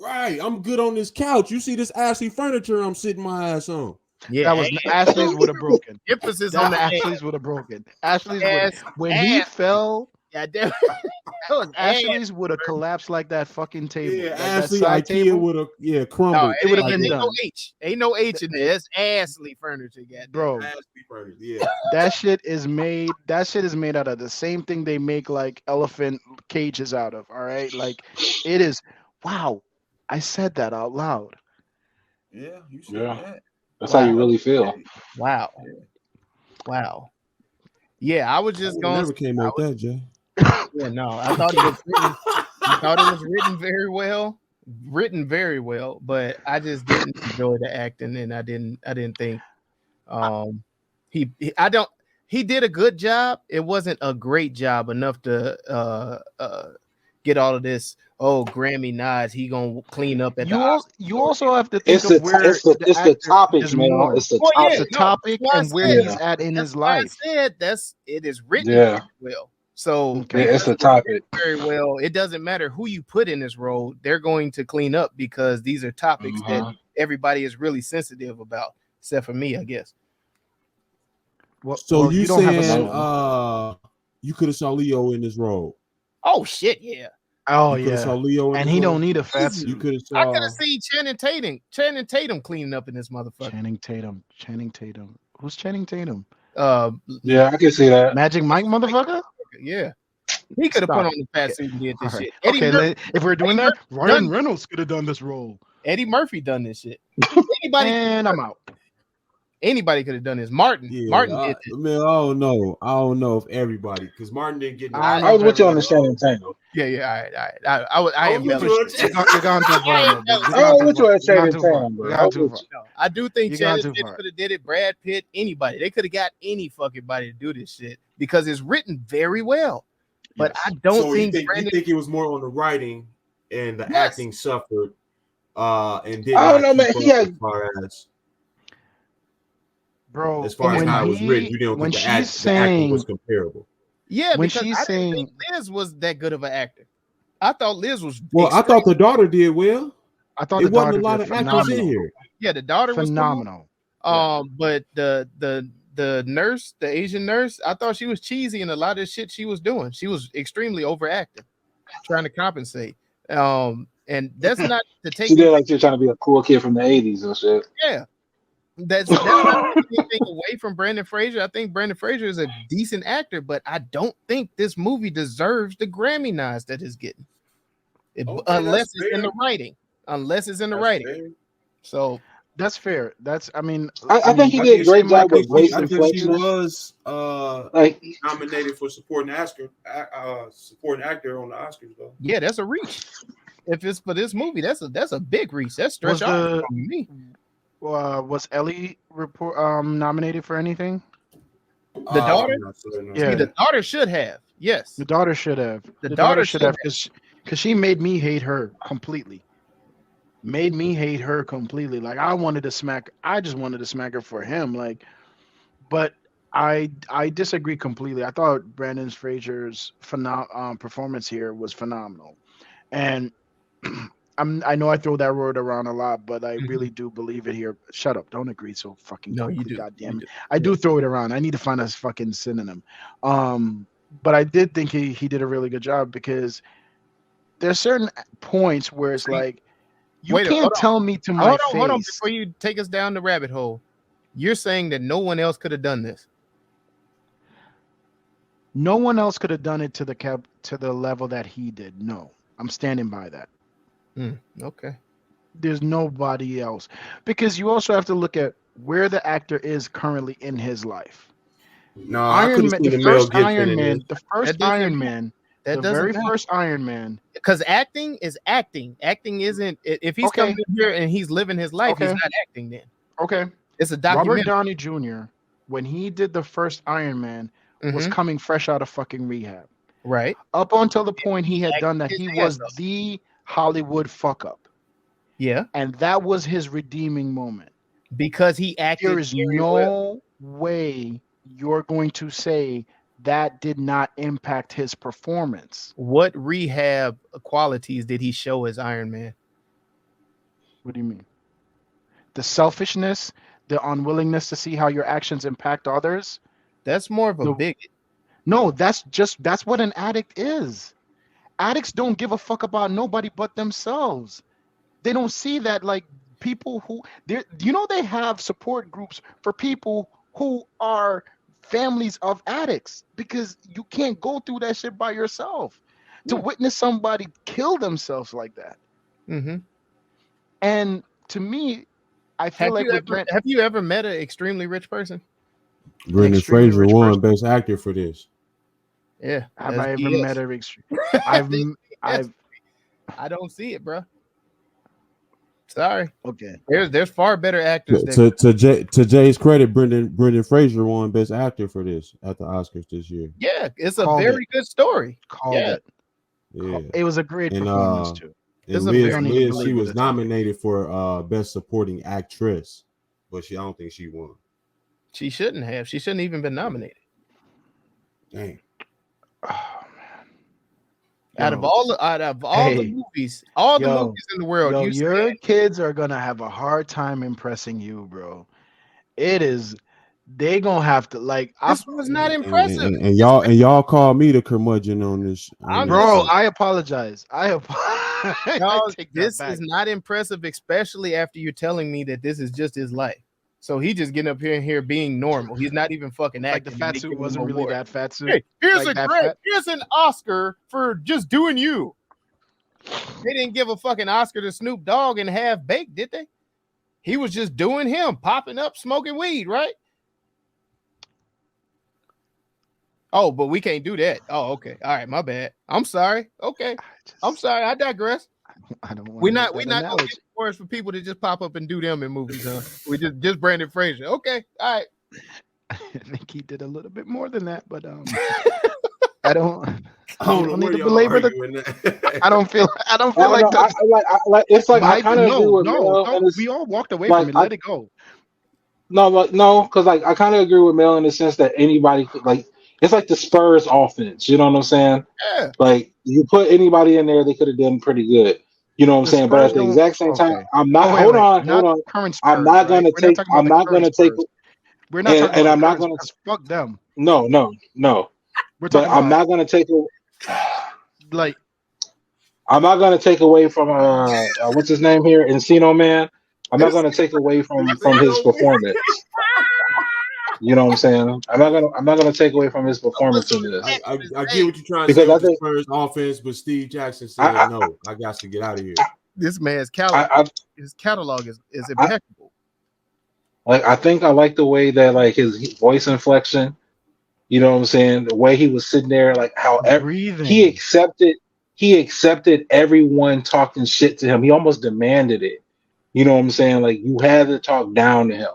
Right, I'm good on this couch. You see this Ashley furniture I'm sitting my ass on. Yeah, that was Ashley's would have broken. Emphasis That on the Ashley's would have broken. Ashley's would ass. when he fell. Yeah, damn. Ashley's would have collapsed like that fucking table. Yeah, like Ashley that IKEA would have crumbled. No, It would have ain't been no done. H. Ain't no H in there. It's Ashley furniture, goddamn. Bro. Ashley furniture, yeah. That shit is made out of the same thing they make like elephant cages out of. All right. Like it is. Wow. I said that out loud. Yeah, you said that. That's how you really feel. Wow. Wow. Yeah, I was just going. Never came out that, Jay. Yeah, no, I thought it was written. I thought it was written very well, but I just didn't enjoy the acting, and I didn't think he did a good job. It wasn't a great job enough to get all of this. Oh, Grammy nods. He gonna clean up at you also have to think It's the topic, man. It's the topic. The topic and where he's at in his life. I said it is written very well. So it's the topic very well. It doesn't matter who you put in this role; they're going to clean up because these are topics that everybody is really sensitive about, except for me, I guess. So you saying you could have saw Leo in this role? Oh shit, yeah. Oh you yeah. Saw Leo in and he role? don't need a fat suit. You could have. I could have seen Channing Tatum cleaning up in this motherfucker. Channing Tatum. Who's Channing Tatum? Yeah, I can see that. Magic Mike, motherfucker. Yeah, he could have put on the fat suit and did this shit. If we're doing that, Ryan Reynolds could have done this role. Eddie Murphy done this shit. Anybody? And I'm out. Anybody could have done this. Martin did this. Man, I don't know if everybody, because Martin didn't get. I was with you on the Channing Tatum. Yeah. All right. I embellished. You're gone too far. I was with you on Channing Tatum, bro. I do think Channing Tatum could have did it. Brad Pitt, anybody. They could have got any fucking body to do this shit because it's written very well. But I don't think you think it was more on the writing and the acting suffered. And did I don't know, man. He had. Bro, as far as how it was written, you didn't think the acting was comparable. Yeah, because I didn't think Liz was that good of an actor. I thought Liz was. Well, I thought the daughter did well. I thought it wasn't a lot of actors in here. Yeah, the daughter was phenomenal. But the nurse, the Asian nurse, I thought she was cheesy in a lot of shit she was doing. She was extremely overacting, trying to compensate. And that's not to take. She did like you're trying to be a cool kid from the '80s and shit. Yeah. That's not anything away from Brendan Fraser. I think Brendan Fraser is a decent actor, but I don't think this movie deserves the Grammy nods that it's getting. Unless it's in the writing. Fair. So that's fair. I think he did a great job with race inflation. He was nominated for supporting actor on the Oscars though. Yeah, that's a reach. If it's for this movie, that's a big reach. That's stretch out from me. Was Ellie nominated for anything? The daughter? Yeah, the daughter should have. Yes, the daughter should have. The daughter should have because she made me hate her completely. Like I just wanted to smack her for him. Like, but I disagree completely. I thought Brandon Fraser's performance here was phenomenal, and. I know I throw that word around a lot, but I really do believe it here. Shut up! Don't agree so fucking. No, quickly, you do. Goddamn it! I do throw it around. I need to find a fucking synonym. But I did think he did a really good job because there's certain points where it's like you can't tell me to my face. Hold on, before you take us down the rabbit hole. You're saying that no one else could have done this. No one else could have done it to the level that he did. No, I'm standing by that. Okay. There's nobody else, because you also have to look at where the actor is currently in his life. No, I could have seen the Mel Gibson in this. The first Iron Man, the very first Iron Man. Because acting is acting. Acting isn't. If he's coming in here and he's living his life, he's not acting then. Okay. It's a documentary. Robert Downey Jr., when he did the first Iron Man, was coming fresh out of fucking rehab. Right. Up until the point he had done that, he was the Hollywood fuck up. Yeah. And that was his redeeming moment. Because he acted. There is no way you're going to say that did not impact his performance. What rehab qualities did he show as Iron Man? What do you mean? The selfishness, the unwillingness to see how your actions impact others. That's more of a bigot. No, that's what an addict is. Addicts don't give a fuck about nobody but themselves. They don't see that, like, people who they have support groups for people who are families of addicts, because you can't go through that shit by yourself. To witness somebody kill themselves like that. And to me, I feel have you ever met an extremely rich person? Brendan Fraser won Best Actor for this. Yeah. Have I ever met an extreme? I don't see it, bro. Sorry. Okay. There's far better actors. To Jay's credit, Brendan Fraser won Best Actor for this at the Oscars this year. Yeah, it's a very good story. It. Yeah. It was a great performance too. And Liz, she was nominated for Best Supporting Actress, but I don't think she won. She shouldn't have. She shouldn't even been nominated. Dang. Oh man. Out of all the movies in the world, your kids are gonna have a hard time impressing you, bro. They gonna have to, like, this was not impressive. And y'all call me the curmudgeon on this. Bro, I apologize. No, this is not impressive, especially after you're telling me that this is just his life. So he just getting up here being normal. He's not even fucking acting. Like the fat suit wasn't really that fat suit. Hey, here's an Oscar for just doing you. They didn't give a fucking Oscar to Snoop Dogg and Half Baked, did they? He was just doing him, popping up, smoking weed, right? Oh, but we can't do that. Oh, okay. All right, my bad. I'm sorry. Okay. I'm sorry. I digress. I don't want. We're not gonna get worse for people to just pop up and do them in movies, huh? We just Brandon Fraser. Okay, all right. I think he did a little bit more than that, but I don't need to belabor the. I don't feel like that. It's like I kind of agree with Mel. We all walked away from it. Let it go. No, because like I kind of agree with Mel in the sense that anybody could, like, it's like the Spurs offense. You know what I'm saying? Yeah. Like, you put anybody in there, they could have done pretty good. You know what I'm saying? But at the exact same time, I'm not. Hold on. I'm not going to take. I'm not going to take. We're not talking. And I'm not going to fuck them. No. But I'm not going to take. Like, I'm not going to take away from what's his name here, Encino Man. I'm not going to take away from his performance. You know what I'm saying? I'm not gonna take away from his performance in this. I get what you're trying to say with the Spurs offense, but Steve Jackson said no. I got to get out of here. This man's catalog, his catalog is impeccable. Like, I think I like the way that, like, his voice inflection. You know what I'm saying? The way he was sitting there, like how he accepted everyone talking shit to him. He almost demanded it. You know what I'm saying? Like, you had to talk down to him.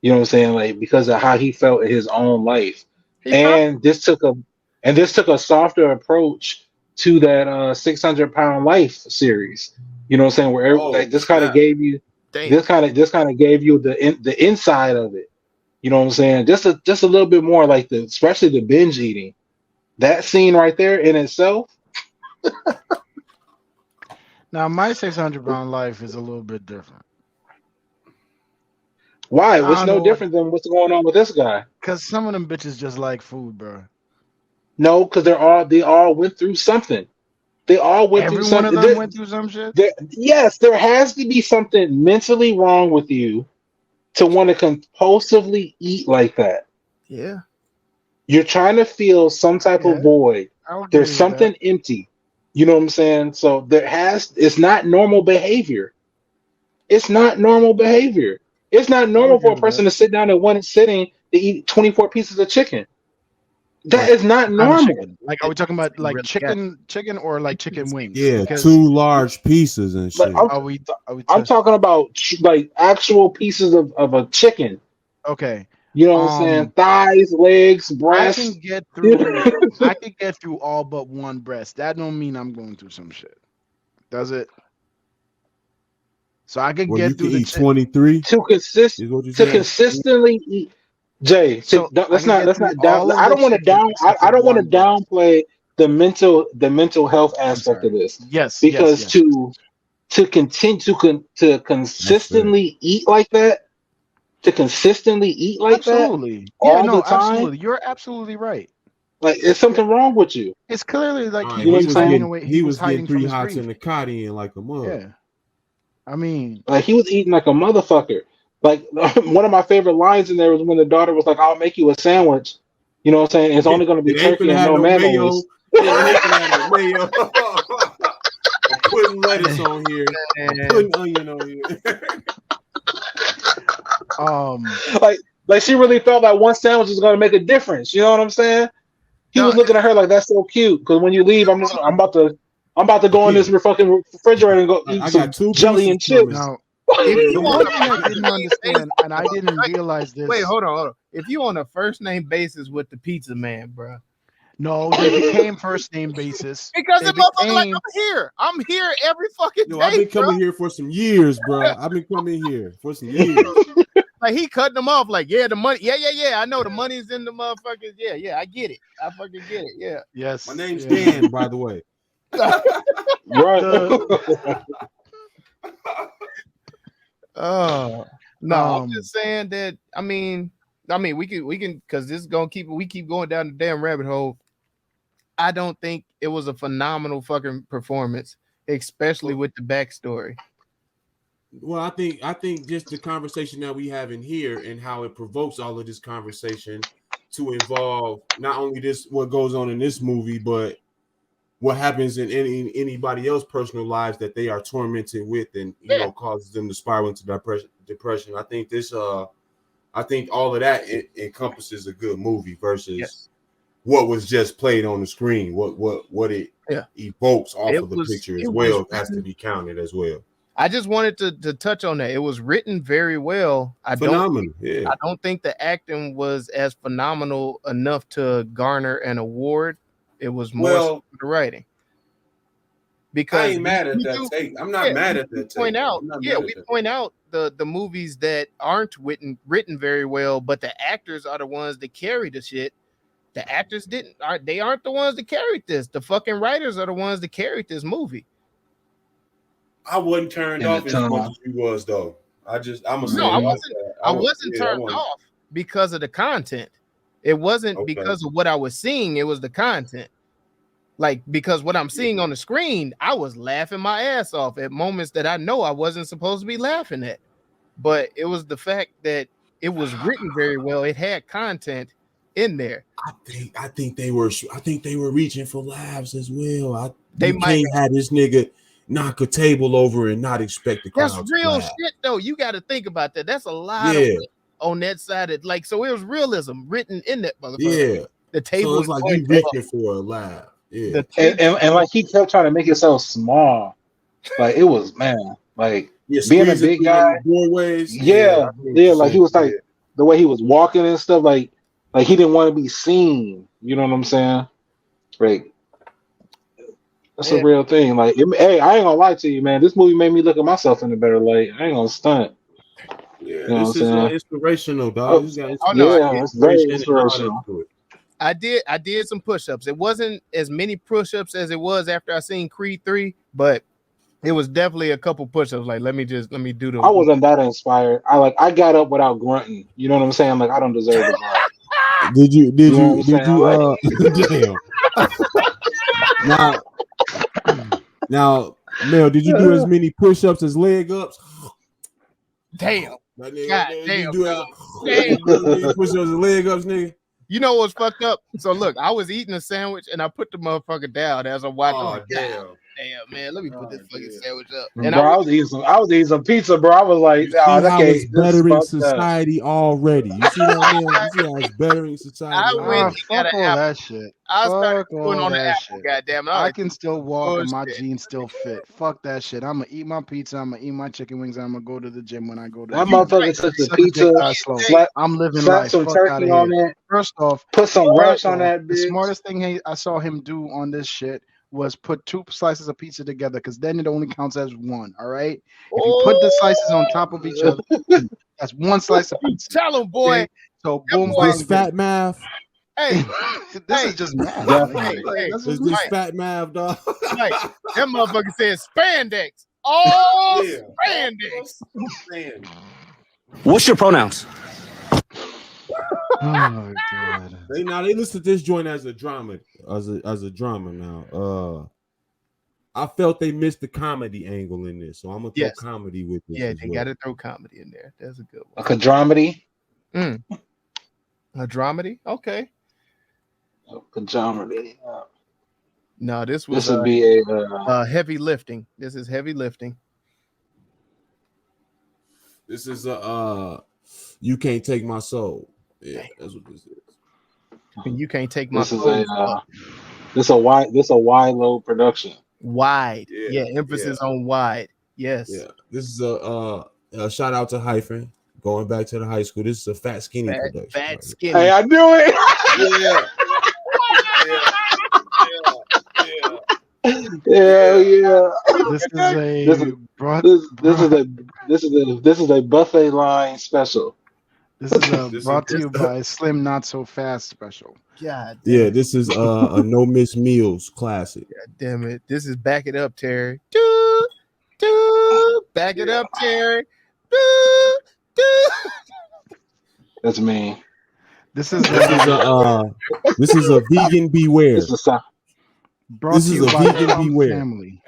You know what I'm saying? Like, because of how he felt in his own life. This took a softer approach to that 600-Pound Life series. You know what I'm saying? Where this kind of gave you the inside of it. You know what I'm saying? Just a little bit more, like, especially the binge eating. That scene right there in itself. Now, my 600-Pound Life is a little bit different. Why? What's no different than what's going on with this guy? Because some of them bitches just like food, bro. No, because they all went through something. They all went through something. Every one of them went through some shit? Yes, there has to be something mentally wrong with you to want to compulsively eat like that. Yeah. You're trying to fill some type of void. There's something empty. You know what I'm saying? So it's not normal behavior. It's not normal behavior. It's not normal for a person to sit down in one sitting to eat 24 pieces of chicken. That is not normal. Chicken. Like, are we talking about like chicken or like chicken wings? Yeah, because 2 large pieces and shit. I'm talking about like actual pieces of a chicken. Okay. You know what I'm saying? Thighs, legs, breasts. I can get through all but one breast. That don't mean I'm going through some shit. Does it? So I could get through the 23 to consistently eat. Jay, let's not down. I don't want to downplay the mental health aspect of this. Yes, because to continue to consistently eat like that, absolutely. all the time. Absolutely. You're absolutely right. Like, it's something wrong with you. It's clearly like he was getting 3 hots in the cotty in like a month. Yeah. I mean, like, he was eating like a motherfucker. Like, one of my favorite lines in there was when the daughter was like, "I'll make you a sandwich." You know what I'm saying? It's only going to be turkey and no mayonnaise. I'm putting lettuce on here. I'm putting onion on here. Like she really felt like one sandwich was going to make a difference. You know what I'm saying? He was looking at her like, "That's so cute." Because when you leave, I'm about to go in this fucking refrigerator and go eat some jelly and chips. Now, the one thing I didn't understand, and I didn't realize this. Wait, hold on. If you on a first name basis with the pizza man, bro. No, they became first name basis. Because the motherfucker like, I'm here every fucking day. I've been coming here for some years, bro. I've been coming here for some years. Like, he cutting them off like, the money. Yeah. I know the money's in the motherfuckers. Yeah, I get it. I fucking get it. Yeah. Yes. My name's Dan, by the way. Right. Oh no, I'm just saying that. I mean, we can because this is gonna keep going down the damn rabbit hole. I don't think it was a phenomenal fucking performance, especially with the backstory. Well, I think just the conversation that we have in here and how it provokes all of this conversation to involve not only what goes on in this movie, but what happens in anybody else's personal lives that they are tormented with, and causes them to spiral into depression. I think all of that encompasses a good movie versus what was just played on the screen. What it evokes off of the picture as well has to be counted as well. I just wanted to touch on that. It was written very well. I don't think the acting was as phenomenal enough to garner an award. It was more so the writing. Because I ain't mad at that take. I'm not mad at that take. We point out the movies that aren't written very well, but the actors are the ones that carry the shit. The actors aren't the ones that carried this. The fucking writers are the ones that carried this movie. I wasn't turned off as much as you was though. I wasn't turned off because of the content. It wasn't because of what I was seeing. It was the content. Like, because what I'm seeing on the screen, I was laughing my ass off at moments that I know I wasn't supposed to be laughing at. But it was the fact that it was written very well. It had content in there. I think they were reaching for laughs as well. They might have this nigga knock a table over and not expect the crowd. That's real shit though. You got to think about that. That's a lot of on that side of, like, so it was realism written in that motherfucker. Yeah, the table was like you reaching for a laugh. Yeah, and like he kept trying to make it so small. Like, it was, man, like being a big guy. Doorways. Yeah, like he was like the way he was walking and stuff. Like he didn't want to be seen. You know what I'm saying? Like, that's a real thing. Like, hey, I ain't gonna lie to you, man. This movie made me look at myself in a better light. I ain't gonna stunt. Yeah, you know, this is inspirational, dog. It's very inspirational. I did some push-ups. It wasn't as many push-ups as it was after I seen Creed 3, but it was definitely a couple push-ups. Like, let me do the. I wasn't that inspired. I got up without grunting. You know what I'm saying? Like, I don't deserve it. Did you damn. Now, Mel, did you do as many push-ups as leg ups? Damn. God damn. Push-ups and leg ups, nigga. You know what's fucked up? So look, I was eating a sandwich and I put the motherfucker down as I'm watching. Oh, damn. damn, man. Let me put this fucking sandwich up. And bro, I was eating some pizza, bro. I was like, oh, that it's bettering is society already. You see that, man? You see how it's bettering society already? Fuck all that shit. I started Fuck doing all on the that apple, shit. goddamn it. I can still walk and my bullshit. jeans still fit. Fuck that shit. I'm gonna eat my pizza. I'm gonna eat my chicken wings. I'm gonna go to the gym when I go to that the gym. motherfucker took the Suck a dick pizza, that slow. I'm living life. some Fuck turkey outta on here. it, First off, put some rice on that the bitch. smartest thing I saw him do on this shit was put 2 slices of pizza together, because then it only counts as one. All right. If you put the slices on top of each other, that's 1 slice of pizza. Tell him, boy. Okay? So boom, Is bang, this fat math? Hey, this is just math. Definitely. Is this fat math, dog? Mike, that motherfucker said spandex. All Yeah. spandex. What's your pronouns? Oh god. They listen to this joint as a drama, as a drama now. I felt they missed the comedy angle in this, so I'm gonna throw comedy with this. Yeah, they gotta throw comedy in there. That's a good one. A dramedy. A dramedy? Okay. A dramedy. No, this was would be a heavy lifting. This is heavy lifting. This is You Can't Take My Soul. Yeah, that's what this is. And You Can't Take My This Soul. This a wide load production. Wide. Yeah, emphasis on wide. Yes. Yeah. This is a shout out to Hyphen. Going back to the high school. This is a Fat Skinny production. Fat Skinny. Hey, I knew it. Yeah. This is a buffet line special. This is brought to you by Slim Not So Fast special. God. Yeah, this is a No Miss Meals classic. God damn it. This is Back It Up, Terry. Do, back it up, Terry. Do. That's me. This is a vegan beware. This is brought to you by vegan beware. Family.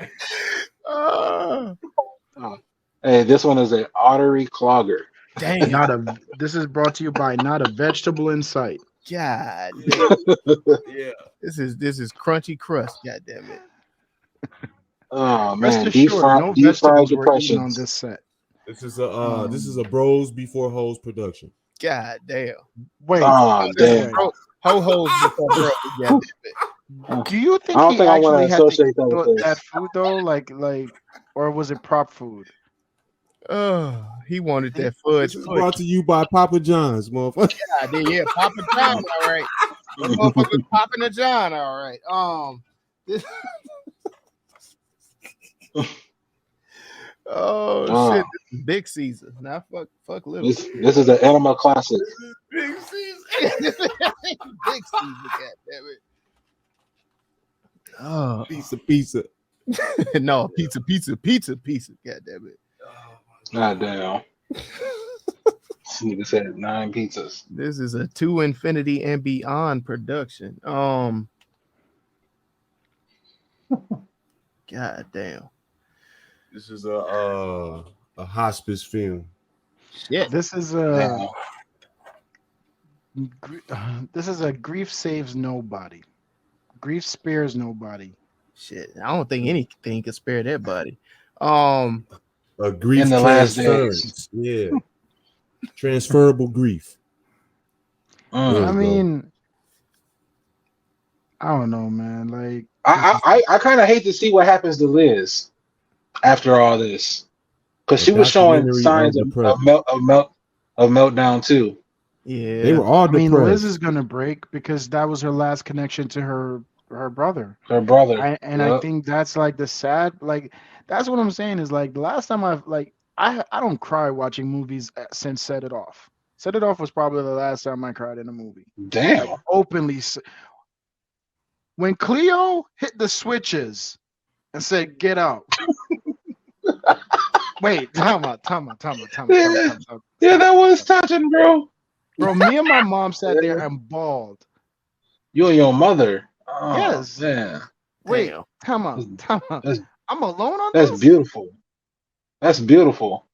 Hey, this one is an artery clogger. Damn. This is brought to you by Not a Vegetable in Sight. God. Yeah. This is crunchy crust. God damn it. Oh Rest man, assured, no vegetables were eaten on depressions. this set. This is a Bros Before Hoes production. God damn. Wait. Oh damn. Ho-hos before bro. God damn it. Do you think I don't he think I actually wanna had to associate that with eat this. that food though? Like, or was it prop food? Oh, he wanted that fudge. This is brought to you by Papa John's, motherfucker. God, yeah, Papa John, all right. The motherfucker's popping a John, all right. Oh shit, this is Big Caesar. Now fuck living. This is an Enema classic. Big Caesar. Big Caesar, god damn it. Oh, Pizza. no, pizza. God damn it. God damn. This nigga said 9 pizzas. This is a To Infinity and Beyond production. God damn. This is a hospice film. Yeah. This is a Grief Saves Nobody. Grief spares nobody. Shit, I don't think anything could spare that body. A grief In the last transference. Yeah. Transferable grief. I mean, I don't know, man. Like, I kind of hate to see what happens to Liz after all this, because she was showing signs of meltdown too. Yeah, they were all depressed. Liz is gonna break because that was her last connection to her brother. Her brother, I think that's like the sad. Like, that's what I'm saying is, like, the last time I don't cry watching movies since Set It Off. Set It Off was probably the last time I cried in a movie. Damn. Like, openly. When Cleo hit the switches and said, "Get out." Wait, time out. Yeah, that was touching, bro. Bro, me and my mom sat there and bawled. You and your mother. Oh, yes. Man. Wait, time out. I'm alone on this? That's beautiful.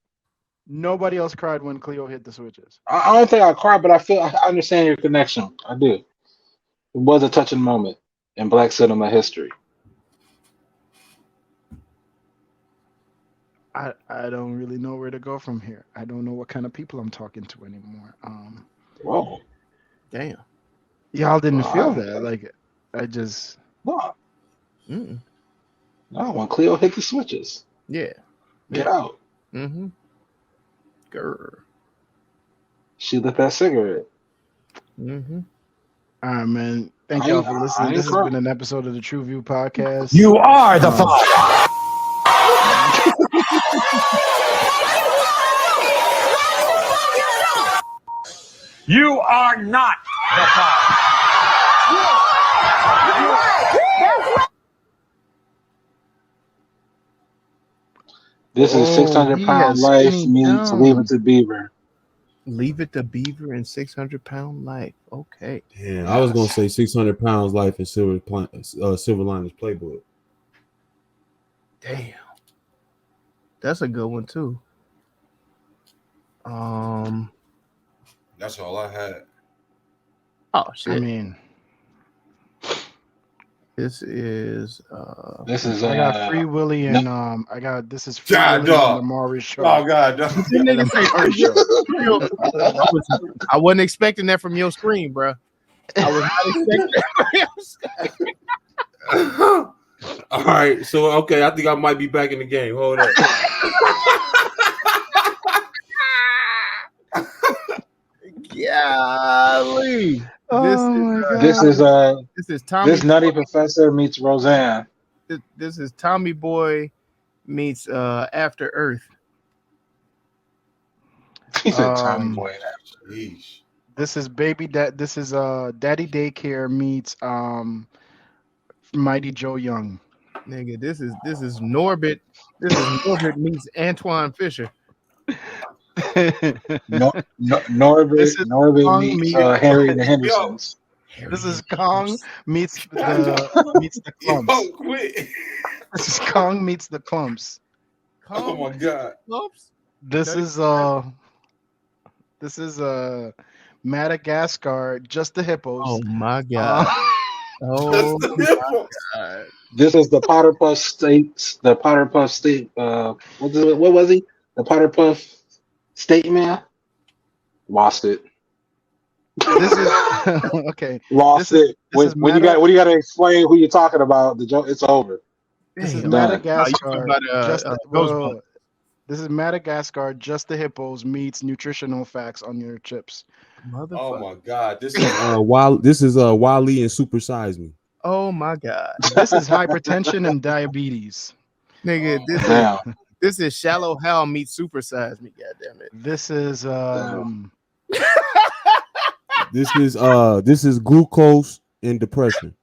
Nobody else cried when Cleo hit the switches. I don't think I cried, but I understand your connection. I do. It was a touching moment in Black cinema history. I don't really know where to go from here. I don't know what kind of people I'm talking to anymore. Whoa. Damn. Y'all didn't feel Wow. that. Like, I just. No, Mm-mm. no. When Cleo hit the switches, Yeah. get Yeah. out. Mm-hmm. Grr. She lit that cigarette. Mm-hmm. All right, man. Thank I y'all ain't- for I listening. ain't This has cry- been an episode of the TruVue Podcast. You are the Um, father. You are not the father. This is Oh, 600 he pound has life skinny meets Leave down. It to Beaver. Leave it to Beaver and 600-pound life. Okay. Damn, I was gonna say 600 pounds life in Silver Linings Playbook. Damn. That's a good one too. That's all I had. Oh I shit. mean, This is This is I got Free Willy and I got this is Free God, Willy and dog. the Maury Show. Oh god, dog. And the Maury Show. I wasn't expecting that from your screen, bro. I was not expecting that. All right, so okay, I think I might be back in the game. Hold up. Golly. this is This is Tommy. this Nutty Professor meets Roseanne. This is Tommy Boy meets After Earth. He said Tommy Um, Boy. Yeesh. This is This is Daddy Daycare meets Mighty Joe Young. Nigga, this is Norbit. This is Norbit meets Antoine Fisher. Norbit This is Norbit Kong meets meets- Harry and the Hendersons. This is Kong meets the Clumps. Yo, quit. This is Kong meets the Clumps. Oh my god. This is Madagascar, just the hippos. Oh my god. Oh my god. This is the Potter Puff States. The Potter Puff State. What was he? The Potter Puff State Man. Lost it. This is okay. Lost This is- it. this When is you got when you got to explain who you're talking about, the joke. It's over. This is Damn. Madagascar. about, just Ghostbusters. this is Madagascar, just the hippos meets nutritional facts on your chips. Oh Motherfucker. my god. This is Wally and Super Size Me. Oh my god. This is hypertension and diabetes. Nigga, Damn. this is Shallow Hal meets Super Size Me, goddammit. This is This is glucose and depression.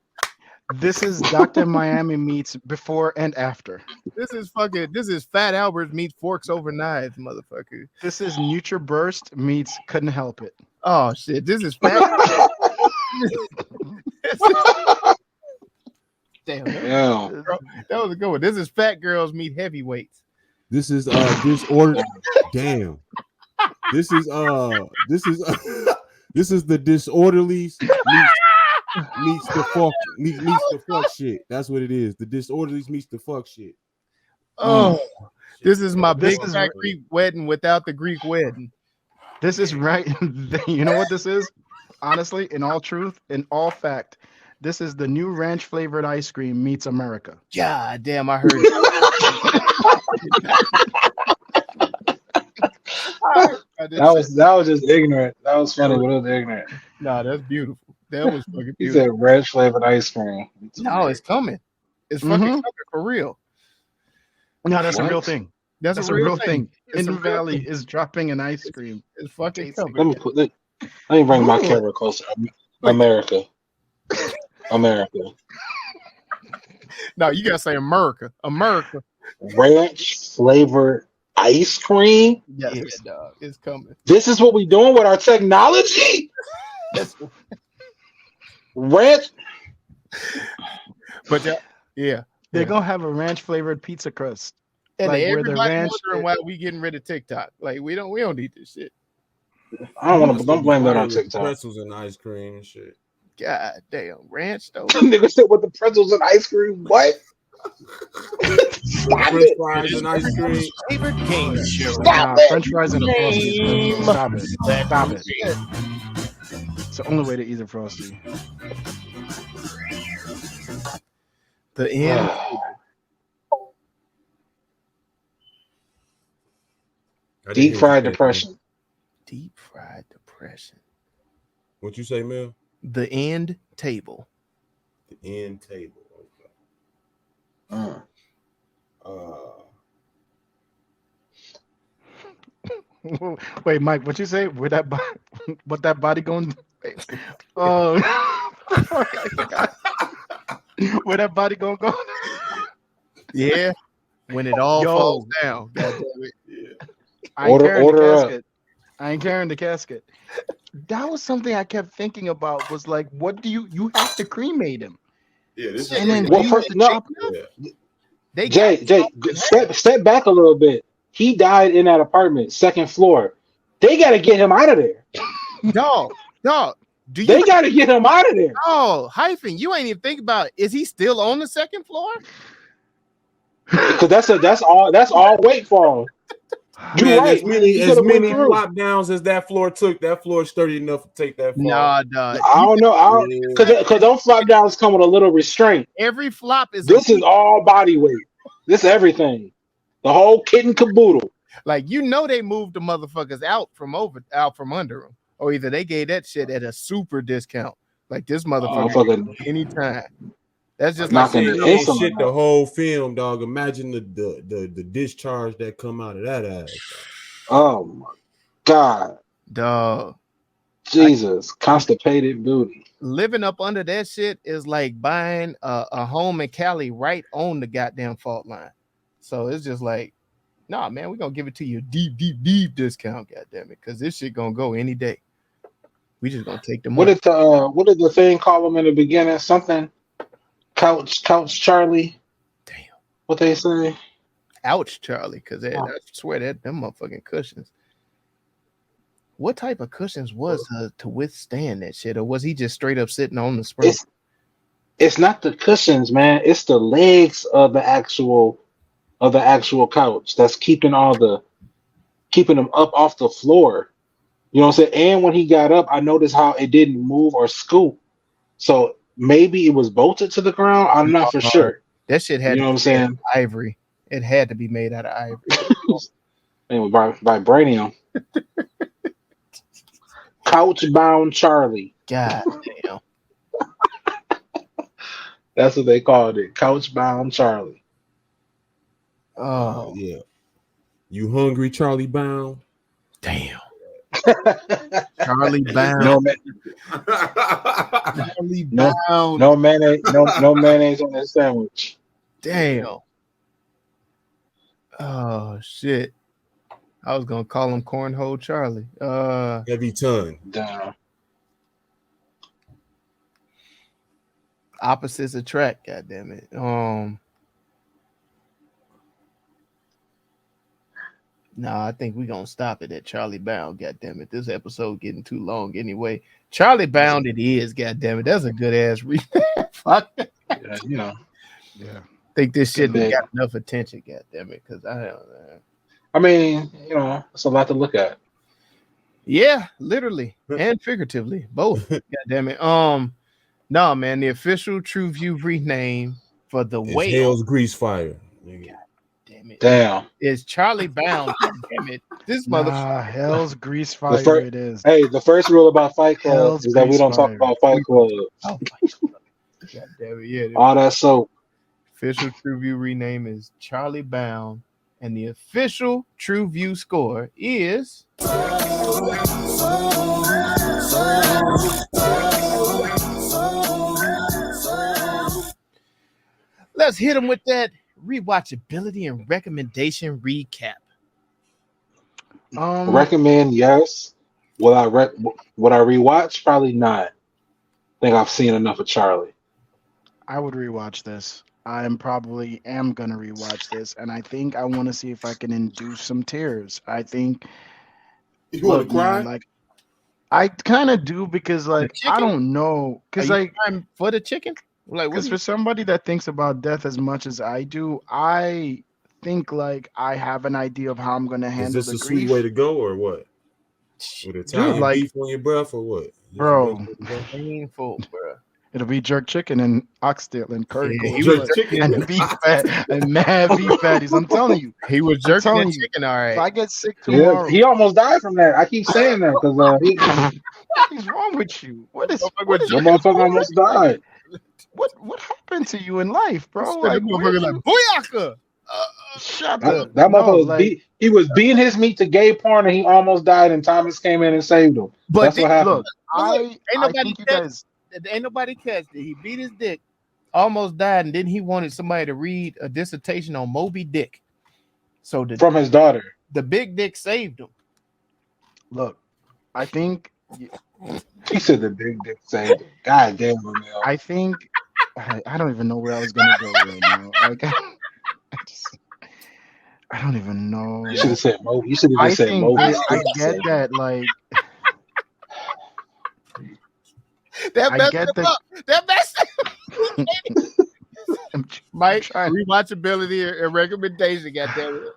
this is Dr. Miami meets before and after. This is Fat Albert meets Forks Over Knives, motherfucker. This is NutriBurst meets couldn't help it. Oh shit, this is Fat. Damn, Yeah. that was a good one. This is Fat Girls Meet Heavyweights. This is disorder. Damn. This is this is the disorderlies meets the fuck shit. That's what it is. The disorderlies meets the fuck shit. Oh, this is my This big is- fat Greek wedding without the Greek wedding. This is right. You know what this is? Honestly, in all truth, in all fact, this is the new ranch flavored ice cream meets America. God damn, I heard it. That was just ignorant. That was funny, but it was ignorant. Nah, that's beautiful. That was fucking He beautiful. said red flavored ice cream. No, it's coming. It's fucking coming for real. No, that's a What? real thing. That's a real thing. It's a In real Valley thing. is dropping an ice cream. It's fucking Tasty. coming. Let me bring my camera closer. America. America. No, you gotta say America. America. Ranch flavored ice cream. Yes, dog. It's coming. This is what we doing with our technology. Ranch. But yeah. They're gonna have a ranch flavored pizza crust. And Like, where the everybody ranch- wondering why we getting rid of TikTok. Like we don't need this shit. I don't blame that on TikTok. Pretzels and ice cream and shit. God damn, ranch though. Nigga said with the pretzels and ice cream. What? French fries and ice cream. Favorite game show. French fries and a Frosty. Stop it. Stop it. It's the only way to eat a Frosty. The end. Deep fried depression. Deep fried depression. What you say, Mel? The end table. The end table. Okay. Wait, Mike, what you say? What that body going? Oh, I forgot. Where that body gonna go? Yeah, when it all falls down. God damn it. Yeah. I ain't carrying the casket. I ain't carrying the casket. That was something I kept thinking about. Was like, what do you have to cremate him? Yeah, this And then Well, do you have to chop him up? Yeah. Jay, step back a little bit. He died in that apartment, second floor. They got to get him out of there. Dog. They got to get him out of there. Oh, hyphen, you ain't even think about it. Is he still on the second floor? Because that's all weight for him. Man, You're right. as many through. flop downs as that floor took, that floor is sturdy enough to take that fall. Nah, dog. I don't know. Because those flop downs come with a little restraint. Every flop is This is all body weight. This is everything. The whole kit and caboodle. like they moved the motherfuckers out from under them, or either they gave that shit at a super discount. Like this motherfucker anytime. That's just like shit the whole film, dog. Imagine the discharge that come out of that ass. Oh my God. Dog. Jesus. Constipated booty. Living up under that shit is like buying a home in Cali right on the goddamn fault line. So it's just like, nah, man, we're gonna give it to you deep discount, goddamn it, because this shit gonna go any day. We just gonna take the money. What did the thing call him in the beginning? Something Couch Charlie. Damn. What they say? Ouch, Charlie, because I swear that them motherfucking cushions. What type of cushions was to withstand that shit, or was he just straight up sitting on the spring? It's not the cushions, man. It's the legs of the actual couch that's keeping them up off the floor. You know what I'm saying? And when he got up, I noticed how it didn't move or scoop. So maybe it was bolted to the ground. I'm not for sure. That shit had, you know what I'm saying? Ivory. It had to be made out of ivory. Anyway, vibranium. Couch bound Charlie. God damn. That's what they called it. Couch bound Charlie. Oh yeah. You hungry, Charlie Bound? Damn. Charlie Bound. Charlie Bound. No mayonnaise on that sandwich. Damn. Oh shit. I was gonna call him Cornhole Charlie. Heavy tongue. Damn. Opposites attract, goddamn it. Nah, I think we're gonna stop it at Charlie Bound, goddamn it. This episode getting too long anyway. Charlie Bound it is, goddamn it. That's a good ass read. Fuck. Yeah, you know. Yeah. Think this shit got enough attention, goddamn it, because I mean, you know, it's a lot to look at. Yeah, literally and figuratively, both. goddamn it. No, man, the official TruVue rename for the whale. Hell's Grease Fire. God damn it. Damn. Is Charlie Bound. Damn it. This motherfucker. Hell's Grease Fire it is. Hey, the first rule about Fight Club is that we don't talk about Fight Club. Oh my God. God damn it. Yeah. All that soap. Official TruVue rename is Charlie Bound, and the official TruVue score is let's hit him with that rewatchability and recommendation recap. Recommend, yes. Will I rewatch? Probably not. I think I've seen enough of Charlie. I would rewatch this. I am gonna rewatch this, and I think I want to see if I can induce some tears. I think you want to cry. Man, like I kind of do because, like, I don't know, because like time for the chicken. Like, Because for somebody that thinks about death as much as I do, I think like I have an idea of how I'm gonna handle Is this the a sweet grief. way to go or what? With Dude, Italian like, beef on your breath or what? Is this the bro, best way to go? painful, bro. it'll be jerk chicken and oxtail and curry Yeah, goat he was Jerk chicken. and beef fat and mad beef patties. I'm telling you. He was I'm jerking telling that you. chicken, all If right. I get sick Yeah, tomorrow, he almost died from that. I keep saying that because what is wrong with you? What is the motherfucker almost died. what happened to you in life, bro? The Like, where motherfucker like, you booyaka! shut That, up. that No, motherfucker was like, he was beating his meat to gay porn and he almost died and Thomas came in and saved him. But That's what happened. look, ain't I nobody think you catch, guys. ain't nobody catched it. He beat his dick, almost died, and then he wanted somebody to read a dissertation on Moby Dick. So From his daughter. the big dick saved him. Look, I think He said the big dick saved him. God damn him, Mel. I think I don't even know where I was gonna go right now. Like, I don't even know. You should have said Moby. You should have I just said think Moby. I get that. Like, That I messed get him that. up. That messed Mike, trying. rewatchability and recommendation, goddamn it.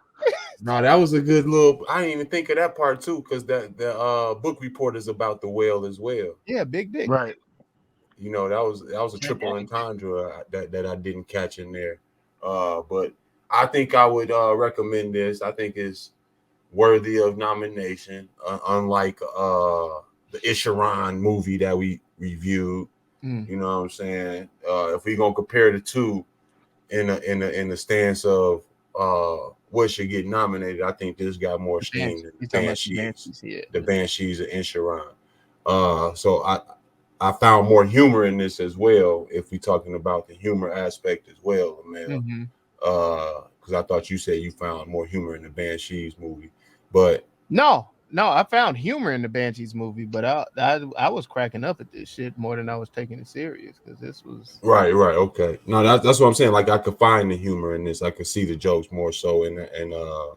No, that was a good little. I didn't even think of that part too, because the book report is about the whale as well. Yeah, big dick. Right. You know, that was a triple entendre that I didn't catch in there. But I think I would recommend this. I think it's worthy of nomination, unlike the Isharan movie that we reviewed. You know what I'm saying? If we're gonna compare the two in the stance of what should get nominated, I think this got more steam than the Banshees. The Banshees of Isharan. So I found more humor in this as well. If we're talking about the humor aspect as well, man. Because I thought you said you found more humor in the Banshees movie, but No, I found humor in the Banshees movie, but I was cracking up at this shit more than I was taking it serious because this was right, okay. No, that's what I'm saying. Like I could find the humor in this. I could see the jokes more so, and the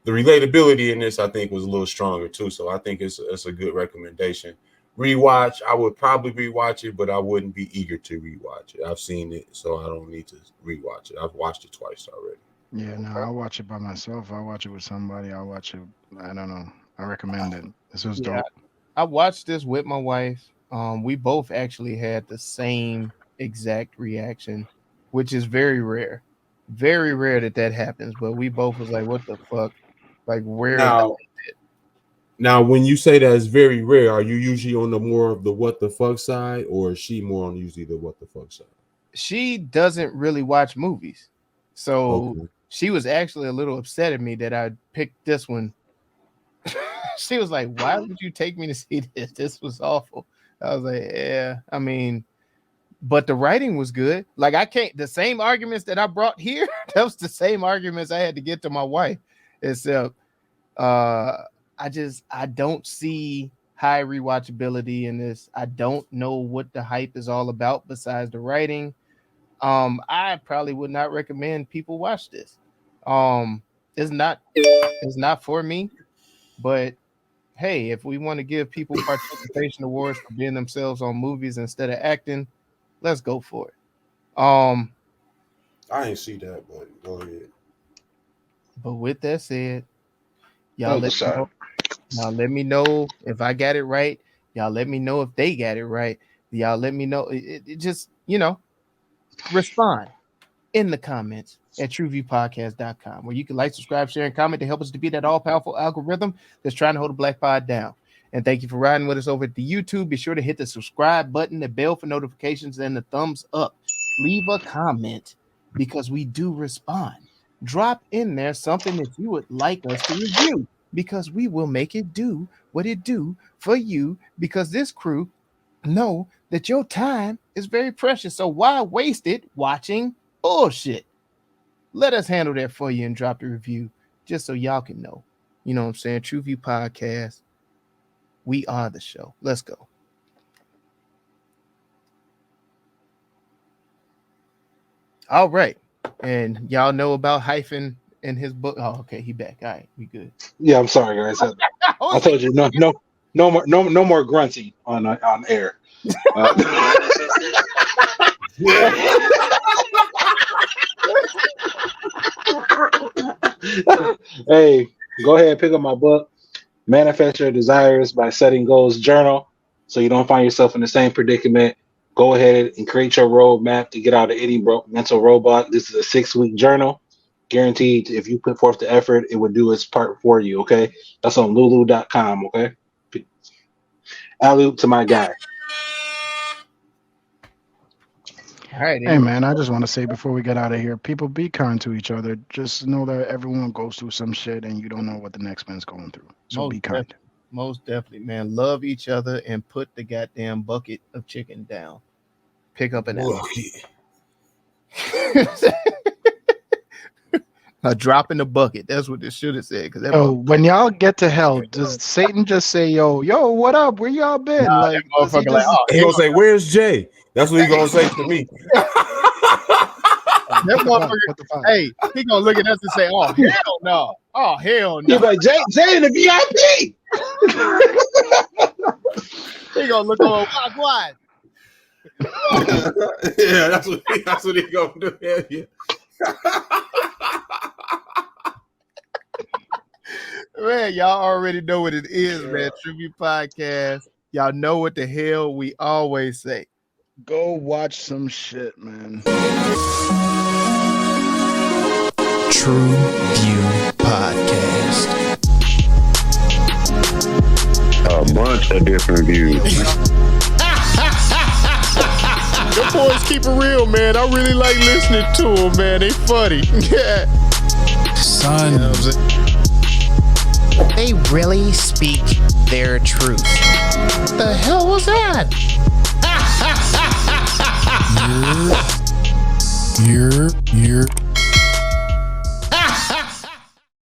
relatability in this I think was a little stronger too. So I think it's a good recommendation. Rewatch, I would probably rewatch it, but I wouldn't be eager to rewatch it. I've seen it, so I don't need to rewatch it. I've watched it twice already. Yeah, no, I'll watch it by myself. I'll watch it with somebody. I'll watch it. I don't know. I recommend it. This was dope. I watched this with my wife. We both actually had the same exact reaction, which is very rare. Very rare that happens. But we both was like, "What the fuck?" Like, where? Now, when you say that it's very rare, are you usually on the more of the what the fuck side, or is she more on usually the what the fuck side? She doesn't really watch movies, so she was actually a little upset at me that I picked this one. She was like, "Why would you take me to see this? This was awful." I was like, "Yeah, I mean, but the writing was good. Like, I can't. The same arguments that I brought here, that was the same arguments I had to get to my wife. Except, I don't see high rewatchability in this. I don't know what the hype is all about besides the writing. I probably would not recommend people watch this. It's not for me, but hey, if we want to give people participation awards for being themselves on movies instead of acting, let's go for it. I ain't see that, but go ahead. But with that said, y'all let me know if I got it right. Y'all let me know if they got it right. Y'all let me know. It just, respond in the comments at TruVuePodcast.com, where you can like, subscribe, share, and comment to help us to beat that all-powerful algorithm that's trying to hold the Black Pod down. And thank you for riding with us over at the YouTube. Be sure to hit the subscribe button, the bell for notifications, and the thumbs up. Leave a comment because we do respond. Drop in there something that you would like us to review because we will make it do what it do for you, because this crew know that your time is very precious. So why waste it watching bullshit? Let us handle that for you and drop the review just so y'all can know. You know what I'm saying? TruVue Podcast. We are the show. Let's go. All right. And y'all know about Hyphen in his book. Oh, okay. He back. All right. We good. Yeah, I'm sorry, guys. I told you no No more grunting on air. Hey, go ahead and pick up my book, Manifest Your Desires by Setting Goals Journal, so you don't find yourself in the same predicament. Go ahead and create your roadmap to get out of any mental roadblock. This is a 6-week journal. Guaranteed, if you put forth the effort, it would do its part for you, okay? That's on lulu.com, okay? Alley to my guy. All right. Hey man, I just want to say before we get out of here, people be kind to each other. Just know that everyone goes through some shit and you don't know what the next man's going through. So be kind. Most definitely, man. Love each other and put the goddamn bucket of chicken down. Pick up an apple. Drop in the bucket. That's what this should have said. When y'all get to hell, does Satan just say, yo, what up? Where y'all been? Nah, like, he gonna say, where's Jay? That's what he gonna say to me. That motherfucker, hey, he gonna look at us and say, "Oh hell no! Oh hell no!" He's like, Jay in the VIP. He gonna look over wide. Yeah, that's what he gonna do. Yeah. Man, y'all already know what it is, man. TruVue Podcast. Y'all know what the hell we always say. Go watch some shit, man. TruVue Podcast. A bunch of different views. Your boys keep it real, man. I really like listening to them, man. They funny. Yeah. Son. You know what I'm saying? They really speak their truth. What the hell was that? You're